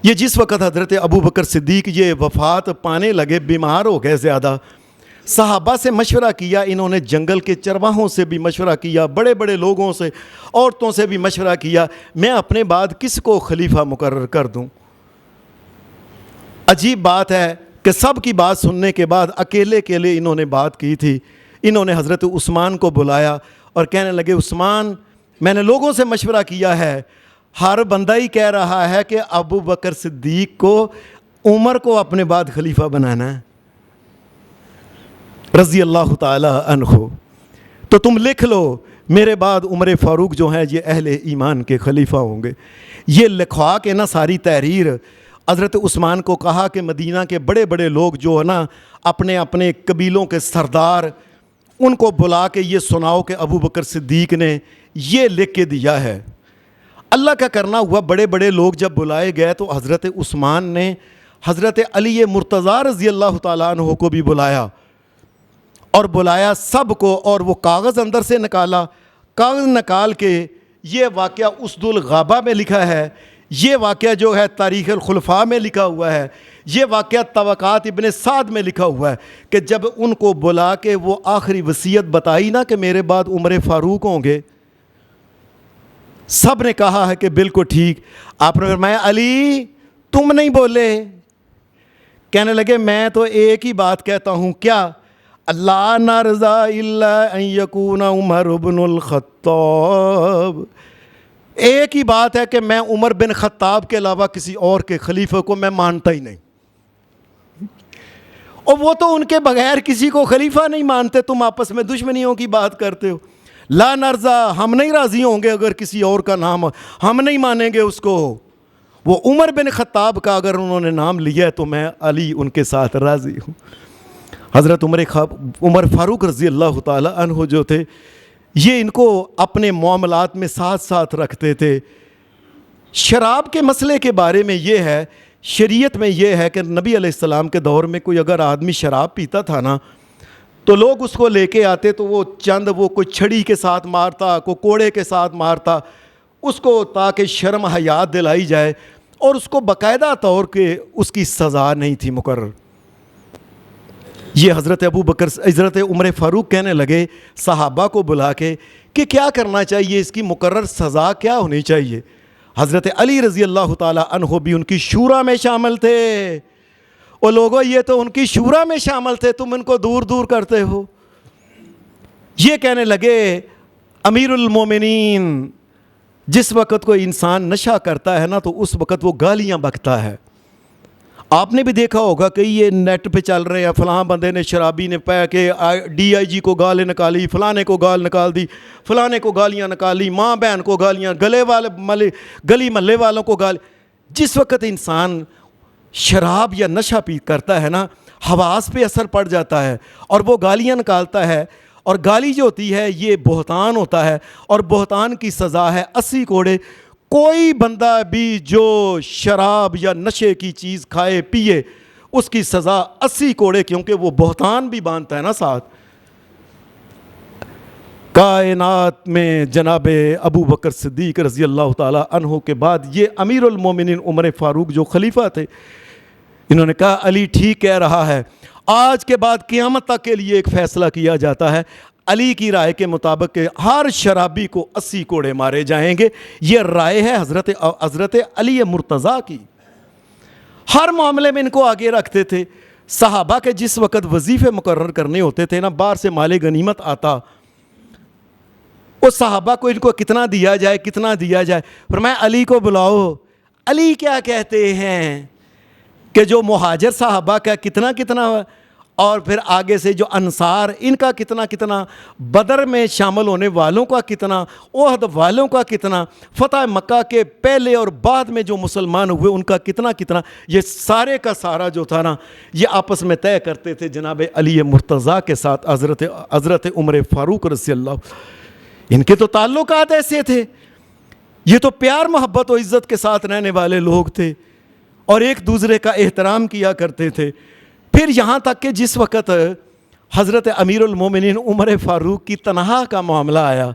یہ جس وقت حضرت ابو بکر صدیق یہ وفات پانے لگے، بیمار ہو گئے زیادہ، صحابہ سے مشورہ کیا، انہوں نے جنگل کے چرواہوں سے بھی مشورہ کیا، بڑے بڑے لوگوں سے، عورتوں سے بھی مشورہ کیا، میں اپنے بعد کس کو خلیفہ مقرر کر دوں. عجیب بات ہے کہ سب کی بات سننے کے بعد اکیلے اکیلے انہوں نے بات کی تھی. انہوں نے حضرت عثمان کو بلایا اور کہنے لگے عثمان، میں نے لوگوں سے مشورہ کیا ہے، ہر بندہ ہی کہہ رہا ہے کہ ابو بکر صدیق کو، عمر کو اپنے بعد خلیفہ بنانا ہے رضی اللہ تعالی عنہ. تو تم لکھ لو میرے بعد عمر فاروق جو ہیں یہ اہل ایمان کے خلیفہ ہوں گے. یہ لکھوا کے نا ساری تحریر حضرت عثمان کو کہا کہ مدینہ کے بڑے بڑے لوگ جو ہے نا اپنے اپنے قبیلوں کے سردار، ان کو بلا کے یہ سناؤ کہ ابو بکر صدیق نے یہ لکھ کے دیا ہے. اللہ کا کرنا ہوا، بڑے بڑے لوگ جب بلائے گئے تو حضرت عثمان نے حضرت علی مرتضیٰ رضی اللہ تعالیٰ عنہ کو بھی بلایا، اور بلایا سب کو، اور وہ کاغذ اندر سے نکالا. کاغذ نکال کے یہ واقعہ اسد الغابہ میں لکھا ہے، یہ واقعہ جو ہے تاریخ الخلفاء میں لکھا ہوا ہے، یہ واقعہ طبقات ابن سعد میں لکھا ہوا ہے کہ جب ان کو بلا کے وہ آخری وصیت بتائی نا کہ میرے بعد عمر فاروق ہوں گے، سب نے کہا ہے کہ بالکل ٹھیک. آپ نے فرمایا علی تم نہیں بولے. کہنے لگے میں تو ایک ہی بات کہتا ہوں، کیا؟ لا نرضى الا ان يكون عمر بن الخطاب. ایک ہی بات ہے کہ میں عمر بن خطاب کے علاوہ کسی اور کے خلیفہ کو میں مانتا ہی نہیں. اور وہ تو ان کے بغیر کسی کو خلیفہ نہیں مانتے، تم آپس میں دشمنیوں کی بات کرتے ہو. لا نرضى، ہم نہیں راضی ہوں گے اگر کسی اور کا نام، ہم نہیں مانیں گے اس کو. وہ عمر بن خطاب کا اگر انہوں نے نام لیا ہے تو میں علی ان کے ساتھ راضی ہوں. حضرت عمر فاروق رضی اللہ تعالی عنہ جو تھے، یہ ان کو اپنے معاملات میں ساتھ ساتھ رکھتے تھے. شراب کے مسئلے کے بارے میں یہ ہے، شریعت میں یہ ہے کہ نبی علیہ السلام کے دور میں کوئی اگر آدمی شراب پیتا تھا نا تو لوگ اس کو لے کے آتے تو وہ کوئی چھڑی کے ساتھ مارتا، کوئی کوڑے کے ساتھ مارتا اس کو، تاکہ شرم حیات دلائی جائے، اور اس کو باقاعدہ طور کے اس کی سزا نہیں تھی مقرر. یہ حضرت عمر فاروق کہنے لگے صحابہ کو بلا کے کہ کیا کرنا چاہیے، اس کی مقرر سزا کیا ہونی چاہیے. حضرت علی رضی اللہ تعالی عنہ بھی ان کی شورا میں شامل تھے. اور لوگوں یہ تو ان کی شورا میں شامل تھے، تم ان کو دور دور کرتے ہو. یہ کہنے لگے امیر المومنین، جس وقت کوئی انسان نشہ کرتا ہے نا تو اس وقت وہ گالیاں بکتا ہے. آپ نے بھی دیکھا ہوگا کہ یہ نیٹ پہ چل رہے ہیں، فلاں بندے نے، شرابی نے پہ کے ڈی آئی جی کو گالیں نکالی، فلانے کو گال نکال دی، فلانے کو گالیاں نکالی، ماں بہن کو گالیاں، گلی محلے والوں کو گال. جس وقت انسان شراب یا نشہ پی کرتا ہے نا، حواس پہ اثر پڑ جاتا ہے اور وہ گالیاں نکالتا ہے. اور گالی جو ہوتی ہے یہ بہتان ہوتا ہے، اور بہتان کی سزا ہے 80 کوڑے. کوئی بندہ بھی جو شراب یا نشے کی چیز کھائے پیے اس کی سزا 80 کوڑے، کیونکہ وہ بہتان بھی باندھتا ہے نا ساتھ. کائنات میں جناب ابو بکر صدیق رضی اللہ تعالی عنہ کے بعد یہ امیر المومنین عمر فاروق جو خلیفہ تھے، انہوں نے کہا علی ٹھیک کہہ رہا ہے. آج کے بعد قیامت تک کے لیے ایک فیصلہ کیا جاتا ہے، علی کی رائے کے مطابق کہ ہر شرابی کو 80 کوڑے مارے جائیں گے. یہ رائے ہے حضرت علی مرتضیٰ کی. ہر معاملے میں ان کو آگے رکھتے تھے. صحابہ کے جس وقت وظیفے مقرر کرنے ہوتے تھے نا، باہر سے مال غنیمت آتا، اس صحابہ کو ان کو کتنا دیا جائے کتنا دیا جائے. فرمایا علی کو بلاؤ. علی کیا کہتے ہیں کہ جو مہاجر صحابہ کا کتنا کتنا، اور پھر آگے سے جو انصار ان کا کتنا کتنا، بدر میں شامل ہونے والوں کا کتنا، احد والوں کا کتنا، فتح مکہ کے پہلے اور بعد میں جو مسلمان ہوئے ان کا کتنا کتنا، یہ سارے کا سارا جو تھا نا یہ آپس میں طے کرتے تھے جناب علی مرتضیٰ کے ساتھ حضرت عمر فاروق رضی اللہ. ان کے تو تعلقات ایسے تھے، یہ تو پیار محبت و عزت کے ساتھ رہنے والے لوگ تھے اور ایک دوسرے کا احترام کیا کرتے تھے. پھر یہاں تک کہ جس وقت حضرت امیر المومنین عمر فاروق کی تنہا کا معاملہ آیا،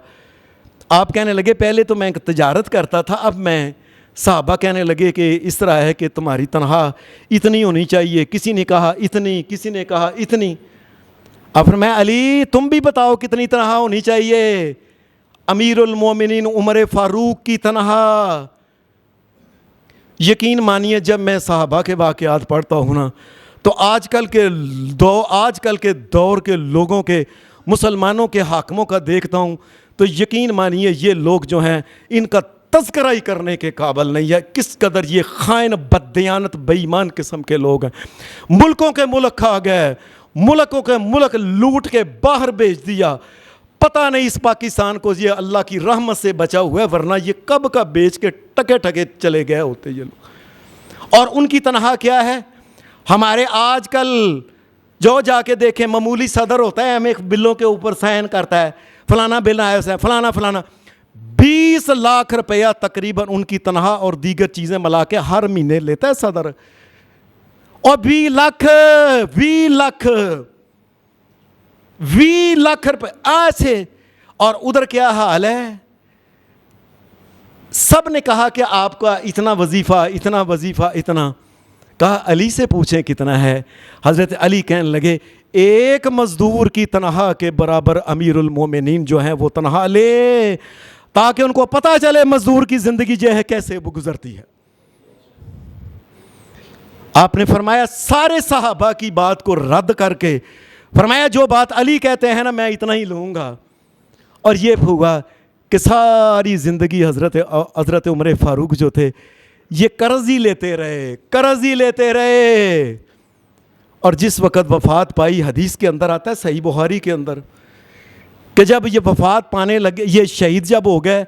آپ کہنے لگے پہلے تو میں تجارت کرتا تھا، اب میں صحابہ کہنے لگے کہ اس طرح ہے کہ تمہاری تنخواہ اتنی ہونی چاہیے، کسی نے کہا اتنی، کسی نے کہا اتنی۔ اب میں علی تم بھی بتاؤ کتنی تنخواہ ہونی چاہیے؟ امیر المومنین عمر فاروق کی تنخواہ، یقین مانیے جب میں صحابہ کے واقعات پڑھتا ہوں نا تو آج کل کے دور کے لوگوں کے، مسلمانوں کے حاکموں کا دیکھتا ہوں تو یقین مانیے یہ لوگ جو ہیں ان کا تذکرہ ہی کرنے کے قابل نہیں ہے، کس قدر یہ خائن، بددیانت، بے ایمان قسم کے لوگ ہیں۔ ملکوں کے ملک کھا گئے، ملکوں کے ملک لوٹ کے باہر بھیج دیا، پتہ نہیں اس پاکستان کو یہ اللہ کی رحمت سے بچا ہوا ہے، ورنہ یہ کب کا بیچ کے ٹکے ٹکے چلے گئے ہوتے یہ لوگ۔ اور ان کی تنخواہ کیا ہے؟ ہمارے آج کل جو جا کے دیکھیں معمولی صدر ہوتا ہے، ہمیں بلوں کے اوپر سائن کرتا ہے، فلانا بل آیا ہے، فلانا 20 لاکھ روپیہ تقریباً ان کی تنخواہ اور دیگر چیزیں ملا کے ہر مہینے لیتا ہے صدر، اور 20 لاکھ روپے ایسے۔ اور ادھر کیا حال ہے؟ سب نے کہا کہ آپ کا اتنا وظیفہ اتنا، کہا علی سے پوچھیں کتنا ہے؟ حضرت علی کہنے لگے ایک مزدور کی تنخواہ کے برابر امیر المومنین جو ہیں وہ تنخواہ لے، تاکہ ان کو پتہ چلے مزدور کی زندگی جو ہے کیسے وہ گزرتی ہے۔ آپ نے فرمایا سارے صحابہ کی بات کو رد کر کے فرمایا جو بات علی کہتے ہیں نا میں اتنا ہی لوں گا۔ اور یہ ہوا کہ ساری زندگی حضرت عمر فاروق جو تھے یہ قرض ہی لیتے رہے۔ اور جس وقت وفات پائی، حدیث کے اندر آتا ہے صحیح بخاری کے اندر کہ جب یہ وفات پانے لگے، یہ شہید جب ہو گئے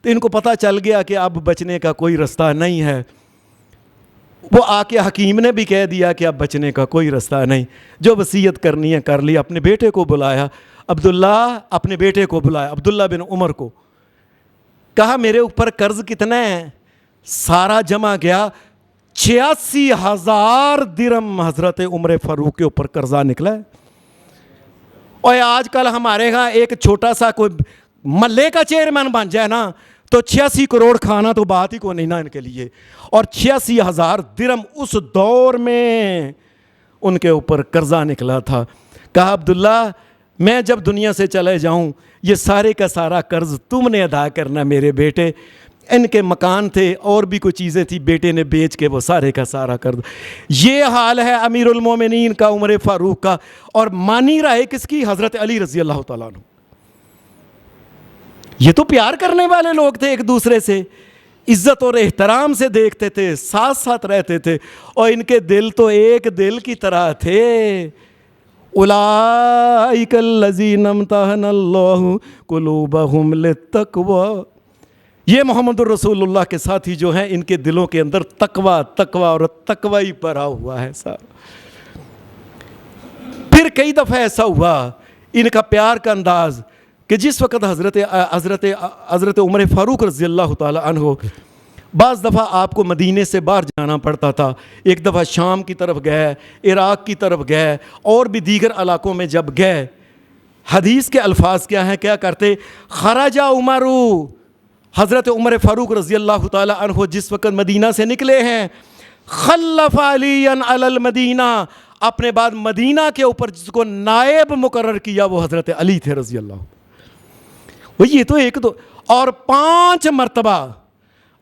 تو ان کو پتہ چل گیا کہ اب بچنے کا کوئی رستہ نہیں ہے۔ وہ آ کے حکیم نے بھی کہہ دیا کہ اب بچنے کا کوئی رستہ نہیں، جو وصیت کرنی ہے کر لی۔ اپنے بیٹے کو بلایا، عبداللہ بن عمر کو، کہا میرے اوپر قرض کتنا ہے؟ سارا جمع گیا 86,000 درہم حضرت عمر فاروق کے اوپر قرضہ نکلا ہے۔ اور آج کل ہمارے ہاں ایک چھوٹا سا کوئی محلے کا چیئرمین بن جائے نا تو 86 کروڑ کھانا تو بات ہی کو نہیں نا ان کے لیے۔ اور 86,000 درہم اس دور میں ان کے اوپر قرضہ نکلا تھا۔ کہا عبداللہ میں جب دنیا سے چلے جاؤں یہ سارے کا سارا قرض تم نے ادا کرنا میرے بیٹے۔ ان کے مکان تھے اور بھی کوئی چیزیں تھی، بیٹے نے بیچ کے وہ سارے کا سارا قرض۔ یہ حال ہے امیر المومنین کا، عمر فاروق کا، اور مانی رائے کس کی؟ حضرت علی رضی اللہ تعالیٰ عنہ۔ یہ تو پیار کرنے والے لوگ تھے، ایک دوسرے سے عزت اور احترام سے دیکھتے تھے، ساتھ ساتھ رہتے تھے، اور ان کے دل تو ایک دل کی طرح تھے۔ اولئک الذین امتحن اللہ قلوبہم للتقوی، یہ محمد الرسول اللہ کے ساتھی جو ہیں ان کے دلوں کے اندر تقوی اور تقوی ہی بھرا ہوا ہے صاحب۔ پھر کئی دفعہ ایسا ہوا ان کا پیار کا انداز کہ جس وقت حضرت عمر فاروق رضی اللہ تعالی عنہ بعض دفعہ آپ کو مدینے سے باہر جانا پڑتا تھا، ایک دفعہ شام کی طرف گئے، عراق کی طرف گئے، اور بھی دیگر علاقوں میں جب گئے، حدیث کے الفاظ کیا ہیں، کیا کرتے؟ خرج عمر، حضرت عمر فاروق رضی اللہ تعالی عنہ جس وقت مدینہ سے نکلے ہیں، خلف علی علی المدینہ، اپنے بعد مدینہ کے اوپر جس کو نائب مقرر کیا وہ حضرت علی تھے رضی اللہ۔ وہ یہ تو ایک دو اور 5 مرتبہ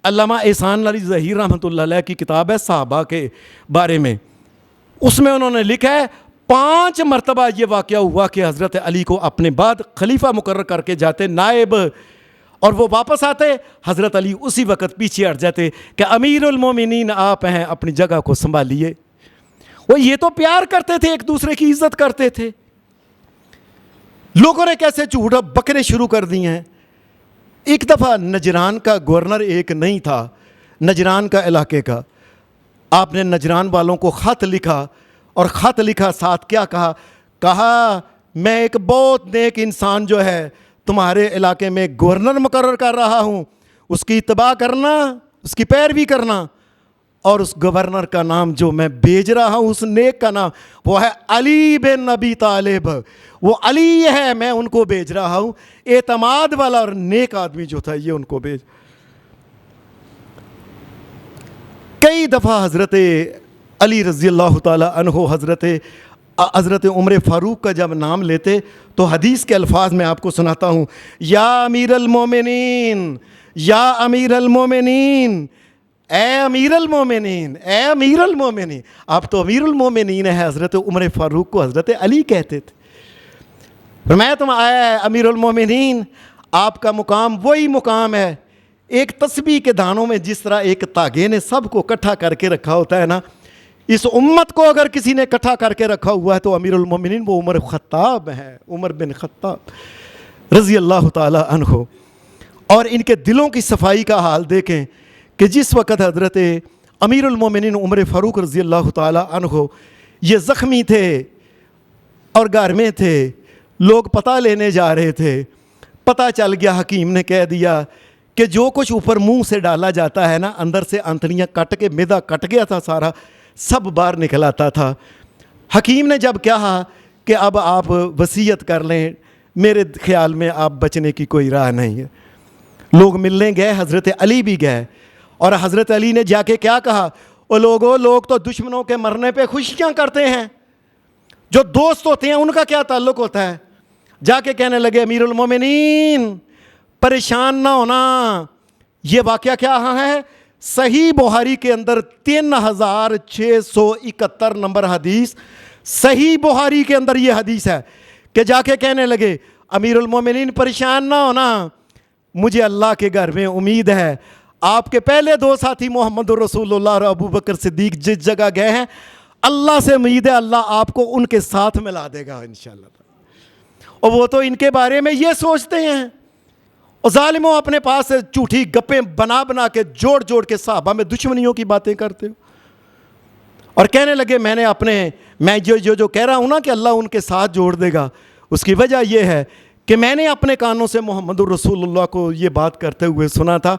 علامہ احسان علی ظہیر رحمۃ اللہ علیہ کی کتاب ہے صحابہ کے بارے میں، اس میں انہوں نے لکھا ہے 5 مرتبہ یہ واقعہ ہوا کہ حضرت علی کو اپنے بعد خلیفہ مقرر کر کے جاتے نائب، اور وہ واپس آتے، حضرت علی اسی وقت پیچھے ہٹ جاتے کہ امیر المومنین آپ ہیں، اپنی جگہ کو سنبھالیے۔ وہ یہ تو پیار کرتے تھے، ایک دوسرے کی عزت کرتے تھے۔ لوگوں نے کیسے جھوٹ بکرے شروع کر دی ہیں۔ ایک دفعہ نجران کا گورنر ایک نہیں تھا، نجران کا علاقے کا، آپ نے نجران والوں کو خط لکھا، اور خط لکھا ساتھ کیا کہا میں ایک بہت نیک انسان جو ہے تمہارے علاقے میں گورنر مقرر کر رہا ہوں، اس کی اتباع کرنا، اس کی پیروی کرنا، اور اس گورنر کا نام جو میں بھیج رہا ہوں، اس نیک کا نام وہ ہے علی بن ابی طالب، وہ علی ہے، میں ان کو بھیج رہا ہوں، اعتماد والا اور نیک آدمی جو تھا یہ ان کو بھیج۔ کئی دفعہ حضرت علی رضی اللہ تعالی عنہ حضرت عمر فاروق کا جب نام لیتے تو حدیث کے الفاظ میں آپ کو سناتا ہوں، یا امیر المومنین، یا امیر المومنین، اے امیر المومنین، اے امیر المومنین۔ آپ تو امیر المومنین ہیں، حضرت عمر فاروق کو حضرت علی کہتے تھے۔ فرمایا تم آیا امیر المومنین، آپ کا مقام وہی مقام ہے، ایک تسبیح کے دانوں میں جس طرح ایک تاغے نے سب کو اکٹھا کر کے رکھا ہوتا ہے نا، اس امت کو اگر کسی نے اکٹھا کر کے رکھا ہوا ہے تو امیر المومنین وہ عمر خطاب ہیں، عمر بن خطاب رضی اللہ تعالی عنہ۔ اور ان کے دلوں کی صفائی کا حال دیکھیں کہ جس وقت حضرت امیر المومنین عمر فاروق رضی اللہ تعالی عنہ یہ زخمی تھے اور گھر میں تھے، لوگ پتہ لینے جا رہے تھے، پتہ چل گیا، حکیم نے کہہ دیا کہ جو کچھ اوپر منہ سے ڈالا جاتا ہے نا، اندر سے آنتڑیاں کٹ کے معدہ کٹ گیا تھا، سارا سب باہر نکل آتا تھا۔ حکیم نے جب کہا کہ اب آپ وصیت کر لیں، میرے خیال میں آپ بچنے کی کوئی راہ نہیں ہے۔ لوگ ملنے گئے، حضرت علی بھی گئے، اور حضرت علی نے جا کے کیا کہا، وہ لوگ تو دشمنوں کے مرنے پہ خوشیاں کرتے ہیں، جو دوست ہوتے ہیں ان کا کیا تعلق ہوتا ہے؟ جا کے کہنے لگے امیر المومنین پریشان نہ ہونا، یہ واقعہ کیا ہے؟ صحیح بخاری کے اندر 3671 نمبر حدیث، صحیح بخاری کے اندر یہ حدیث ہے کہ جا کے کہنے لگے امیر المومنین پریشان نہ ہونا، مجھے اللہ کے گھر میں امید ہے، آپ کے پہلے دو ساتھی محمد رسول اللہ اور ابو بکر صدیق جس جگہ گئے ہیں، اللہ سے امید ہے اللہ آپ کو ان کے ساتھ ملا دے گا انشاءاللہ۔ اور وہ تو ان کے بارے میں یہ سوچتے ہیں، اور ظالموں اپنے پاس جھوٹی گپیں بنا کے جوڑ کے صحابہ میں دشمنیوں کی باتیں کرتے ہو، اور کہنے لگے میں جو کہہ رہا ہوں نا کہ اللہ ان کے ساتھ جوڑ دے گا، اس کی وجہ یہ ہے کہ میں نے اپنے کانوں سے محمد الرسول اللہ کو یہ بات کرتے ہوئے سنا تھا۔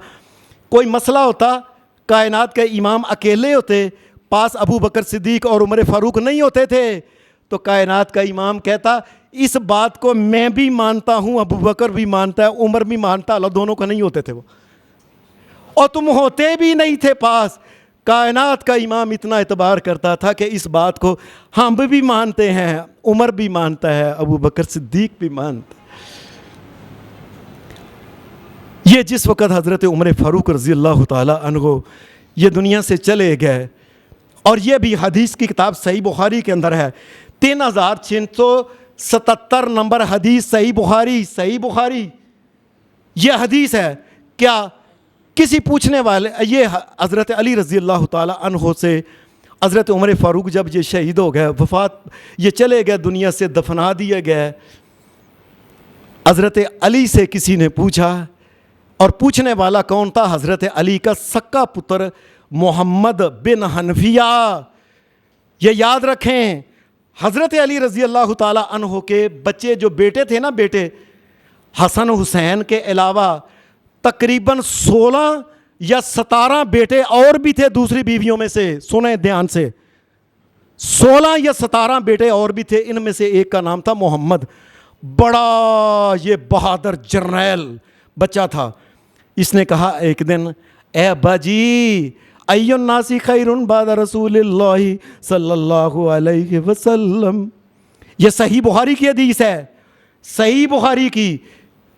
کوئی مسئلہ ہوتا، کائنات کے امام اکیلے ہوتے، پاس ابو بکر صدیق اور عمر فاروق نہیں ہوتے تھے، تو کائنات کا امام کہتا اس بات کو میں بھی مانتا ہوں، ابو بکر بھی مانتا ہے، عمر بھی مانتا، اللہ دونوں کا نہیں ہوتے تھے وہ، اور تم ہوتے بھی نہیں تھے پاس۔ کائنات کا امام اتنا اعتبار کرتا تھا کہ اس بات کو ہم بھی مانتے ہیں، عمر بھی مانتا ہے، ابو بکر صدیق بھی مانتا ہے۔ یہ جس وقت حضرت عمر فاروق رضی اللہ تعالی عنہ یہ دنیا سے چلے گئے، اور یہ بھی حدیث کی کتاب صحیح بخاری کے اندر ہے، 3677 نمبر حدیث، صحیح بخاری یہ حدیث ہے۔ کیا کسی پوچھنے والے، یہ حضرت علی رضی اللہ تعالی عنہ سے حضرت عمر فاروق جب یہ شہید ہو گئے، وفات، یہ چلے گئے دنیا سے، دفنا دیے گئے، حضرت علی سے کسی نے پوچھا، اور پوچھنے والا کون تھا؟ حضرت علی کا سکا پتر محمد بن حنفیہ۔ یہ یاد رکھیں، حضرت علی رضی اللہ تعالی عنہ کے بچے جو بیٹے تھے نا، بیٹے حسن حسین کے علاوہ تقریباً 16 یا 17 بیٹے اور بھی تھے دوسری بیویوں میں سے، سنیں دھیان سے، 16 یا 17 بیٹے اور بھی تھے، ان میں سے ایک کا نام تھا محمد، بڑا یہ بہادر جرنیل بچہ تھا۔ اس نے کہا ایک دن، اے ابا جی، ای الناس خیر بعد رسول اللہ صلی اللہ علیہ وسلم۔ یہ صحیح بخاری کی حدیث ہے، صحیح بخاری کی،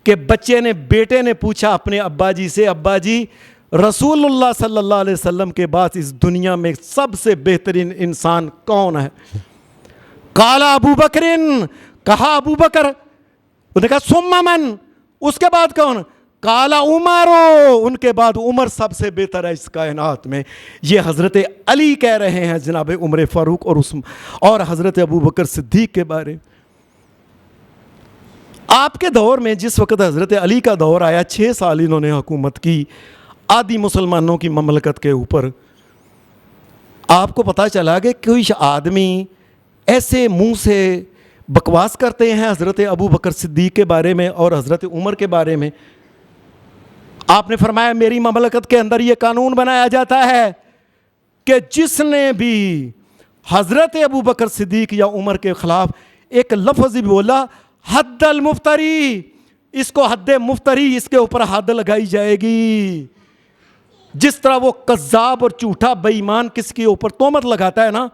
کہ بیٹے نے پوچھا اپنے ابا جی سے، ابا جی رسول اللہ صلی اللہ علیہ وسلم کے بعد اس دنیا میں سب سے بہترین انسان کون ہے؟ قالا ابو بکرن، کہا ابو بکر، انہوں نے کہا ثم من، اس کے بعد کون؟ قالا عمرو، ان کے بعد عمر سب سے بہتر ہے اس کائنات میں۔ یہ حضرت علی کہہ رہے ہیں جناب عمر فاروق اور حضرت ابو بکر صدیق کے بارے میں۔ آپ کے دور میں جس وقت حضرت علی کا دور آیا، 6 سال انہوں نے حکومت کی آدھی مسلمانوں کی مملکت کے اوپر۔ آپ کو پتہ چلا کہ کوئی آدمی ایسے منہ سے بکواس کرتے ہیں حضرت ابو بکر صدیق کے بارے میں اور حضرت عمر کے بارے میں۔ آپ نے فرمایا میری مملکت کے اندر یہ قانون بنایا جاتا ہے کہ جس نے بھی حضرت ابو بکر صدیق یا عمر کے خلاف ایک لفظ بھی بولا، حد المفتری، اس کو حد مفتری، اس کے اوپر حد لگائی جائے گی۔ جس طرح وہ کذاب اور جھوٹا بے ایمان کس کے اوپر تہمت لگاتا ہے نا،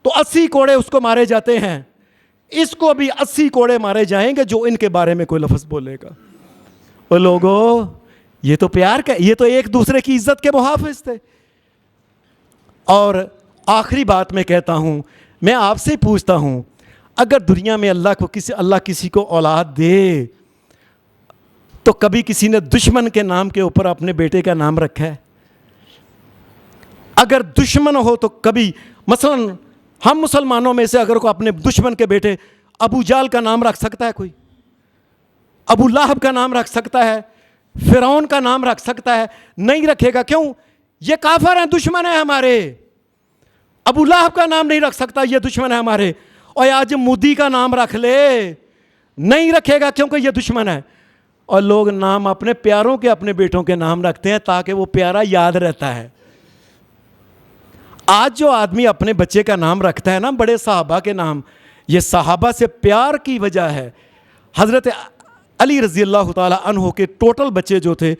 تو 80 کوڑے اس کو مارے جاتے ہیں، اس کو بھی 80 کوڑے مارے جائیں گے جو ان کے بارے میں کوئی لفظ بولے گا۔ اور لوگوں، یہ تو پیار کا، یہ تو ایک دوسرے کی عزت کے محافظ تھے۔ اور آخری بات میں کہتا ہوں، میں آپ سے پوچھتا ہوں، اگر دنیا میں اللہ کسی کو اولاد دے تو کبھی کسی نے دشمن کے نام کے اوپر اپنے بیٹے کا نام رکھا ہے؟ اگر دشمن ہو تو کبھی، مثلا ہم مسلمانوں میں سے اگر کوئی اپنے دشمن کے بیٹے ابو جال کا نام رکھ سکتا ہے؟ کوئی ابو لہب کا نام رکھ سکتا ہے؟ فرعون کا نام رکھ سکتا ہے؟ نہیں رکھے گا۔ کیوں؟ یہ کافر ہیں، دشمن ہیں ہمارے۔ ابو لہب کا نام نہیں رکھ سکتا، یہ دشمن ہے ہمارے۔ اور آج مودی کا نام رکھ لے، نہیں رکھے گا کیونکہ یہ دشمن ہے۔ اور لوگ نام اپنے پیاروں کے، اپنے بیٹوں کے نام رکھتے ہیں تاکہ وہ پیارا یاد رہتا ہے۔ آج جو آدمی اپنے بچے کا نام رکھتا ہے نا بڑے صحابہ کے نام، یہ صحابہ سے پیار کی وجہ ہے۔ حضرت علی رضی اللہ تعالی عنہ کے ٹوٹل بچے جو تھے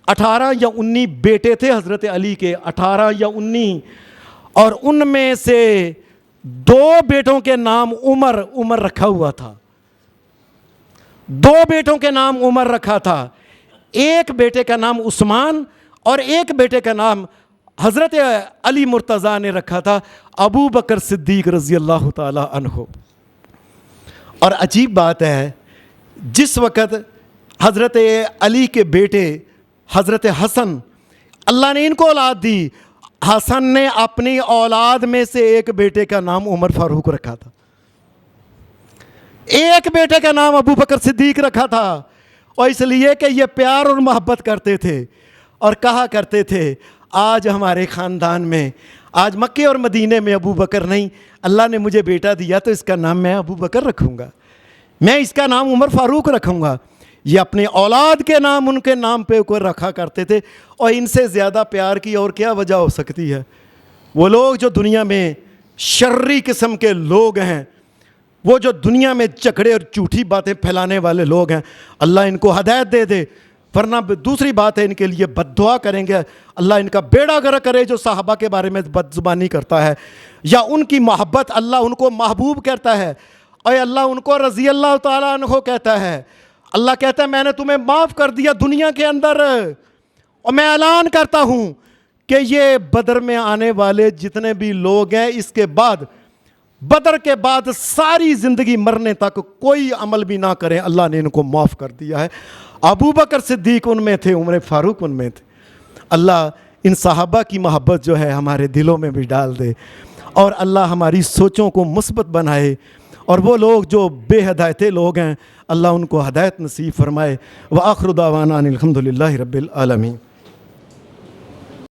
18 یا 19 بیٹے تھے حضرت علی کے، 18 یا 19، اور ان میں سے 2 بیٹوں کے نام عمر رکھا ہوا تھا۔ 2 بیٹوں کے نام عمر رکھا تھا، ایک بیٹے کا نام عثمان اور ایک بیٹے کا نام حضرت علی مرتضیٰ نے رکھا تھا ابو بکر صدیق رضی اللہ تعالی عنہ۔ اور عجیب بات ہے، جس وقت حضرت علی کے بیٹے حضرت حسن، اللہ نے ان کو اولاد دی، حسن نے اپنی اولاد میں سے ایک بیٹے کا نام عمر فاروق رکھا تھا، ایک بیٹے کا نام ابو بکر صدیق رکھا تھا۔ اور اس لیے کہ یہ پیار اور محبت کرتے تھے اور کہا کرتے تھے، آج ہمارے خاندان میں، آج مکے اور مدینے میں ابو بکر نہیں، اللہ نے مجھے بیٹا دیا تو اس کا نام میں ابو بکر رکھوں گا، میں اس کا نام عمر فاروق رکھوں گا۔ یہ اپنے اولاد کے نام ان کے نام پہ کوئی رکھا کرتے تھے، اور ان سے زیادہ پیار کی اور کیا وجہ ہو سکتی ہے؟ وہ لوگ جو دنیا میں شرری قسم کے لوگ ہیں، وہ جو دنیا میں چکڑے اور جھوٹی باتیں پھیلانے والے لوگ ہیں، اللہ ان کو ہدایت دے دے، ورنہ دوسری بات ہے ان کے لیے بد دعا کریں گے، اللہ ان کا بیڑا غرق کرے جو صحابہ کے بارے میں بد زبانی کرتا ہے، یا ان کی محبت، اللہ ان کو محبوب کہتا ہے، اور اللہ ان کو رضی اللہ تعالیٰ عنہ کہتا ہے۔ اللہ کہتا ہے میں نے تمہیں معاف کر دیا دنیا کے اندر، اور میں اعلان کرتا ہوں کہ یہ بدر میں آنے والے جتنے بھی لوگ ہیں، اس کے بعد، بدر کے بعد ساری زندگی مرنے تک کوئی عمل بھی نہ کریں، اللہ نے ان کو معاف کر دیا ہے۔ ابو بکر صدیق ان میں تھے، عمر فاروق ان میں تھے۔ اللہ ان صحابہ کی محبت جو ہے ہمارے دلوں میں بھی ڈال دے، اور اللہ ہماری سوچوں کو مثبت بنائے، اور وہ لوگ جو بے ہدایت لوگ ہیں اللہ ان کو ہدایت نصیب فرمائے۔ وآخر دعوانا ان الحمد للہ رب العالمین۔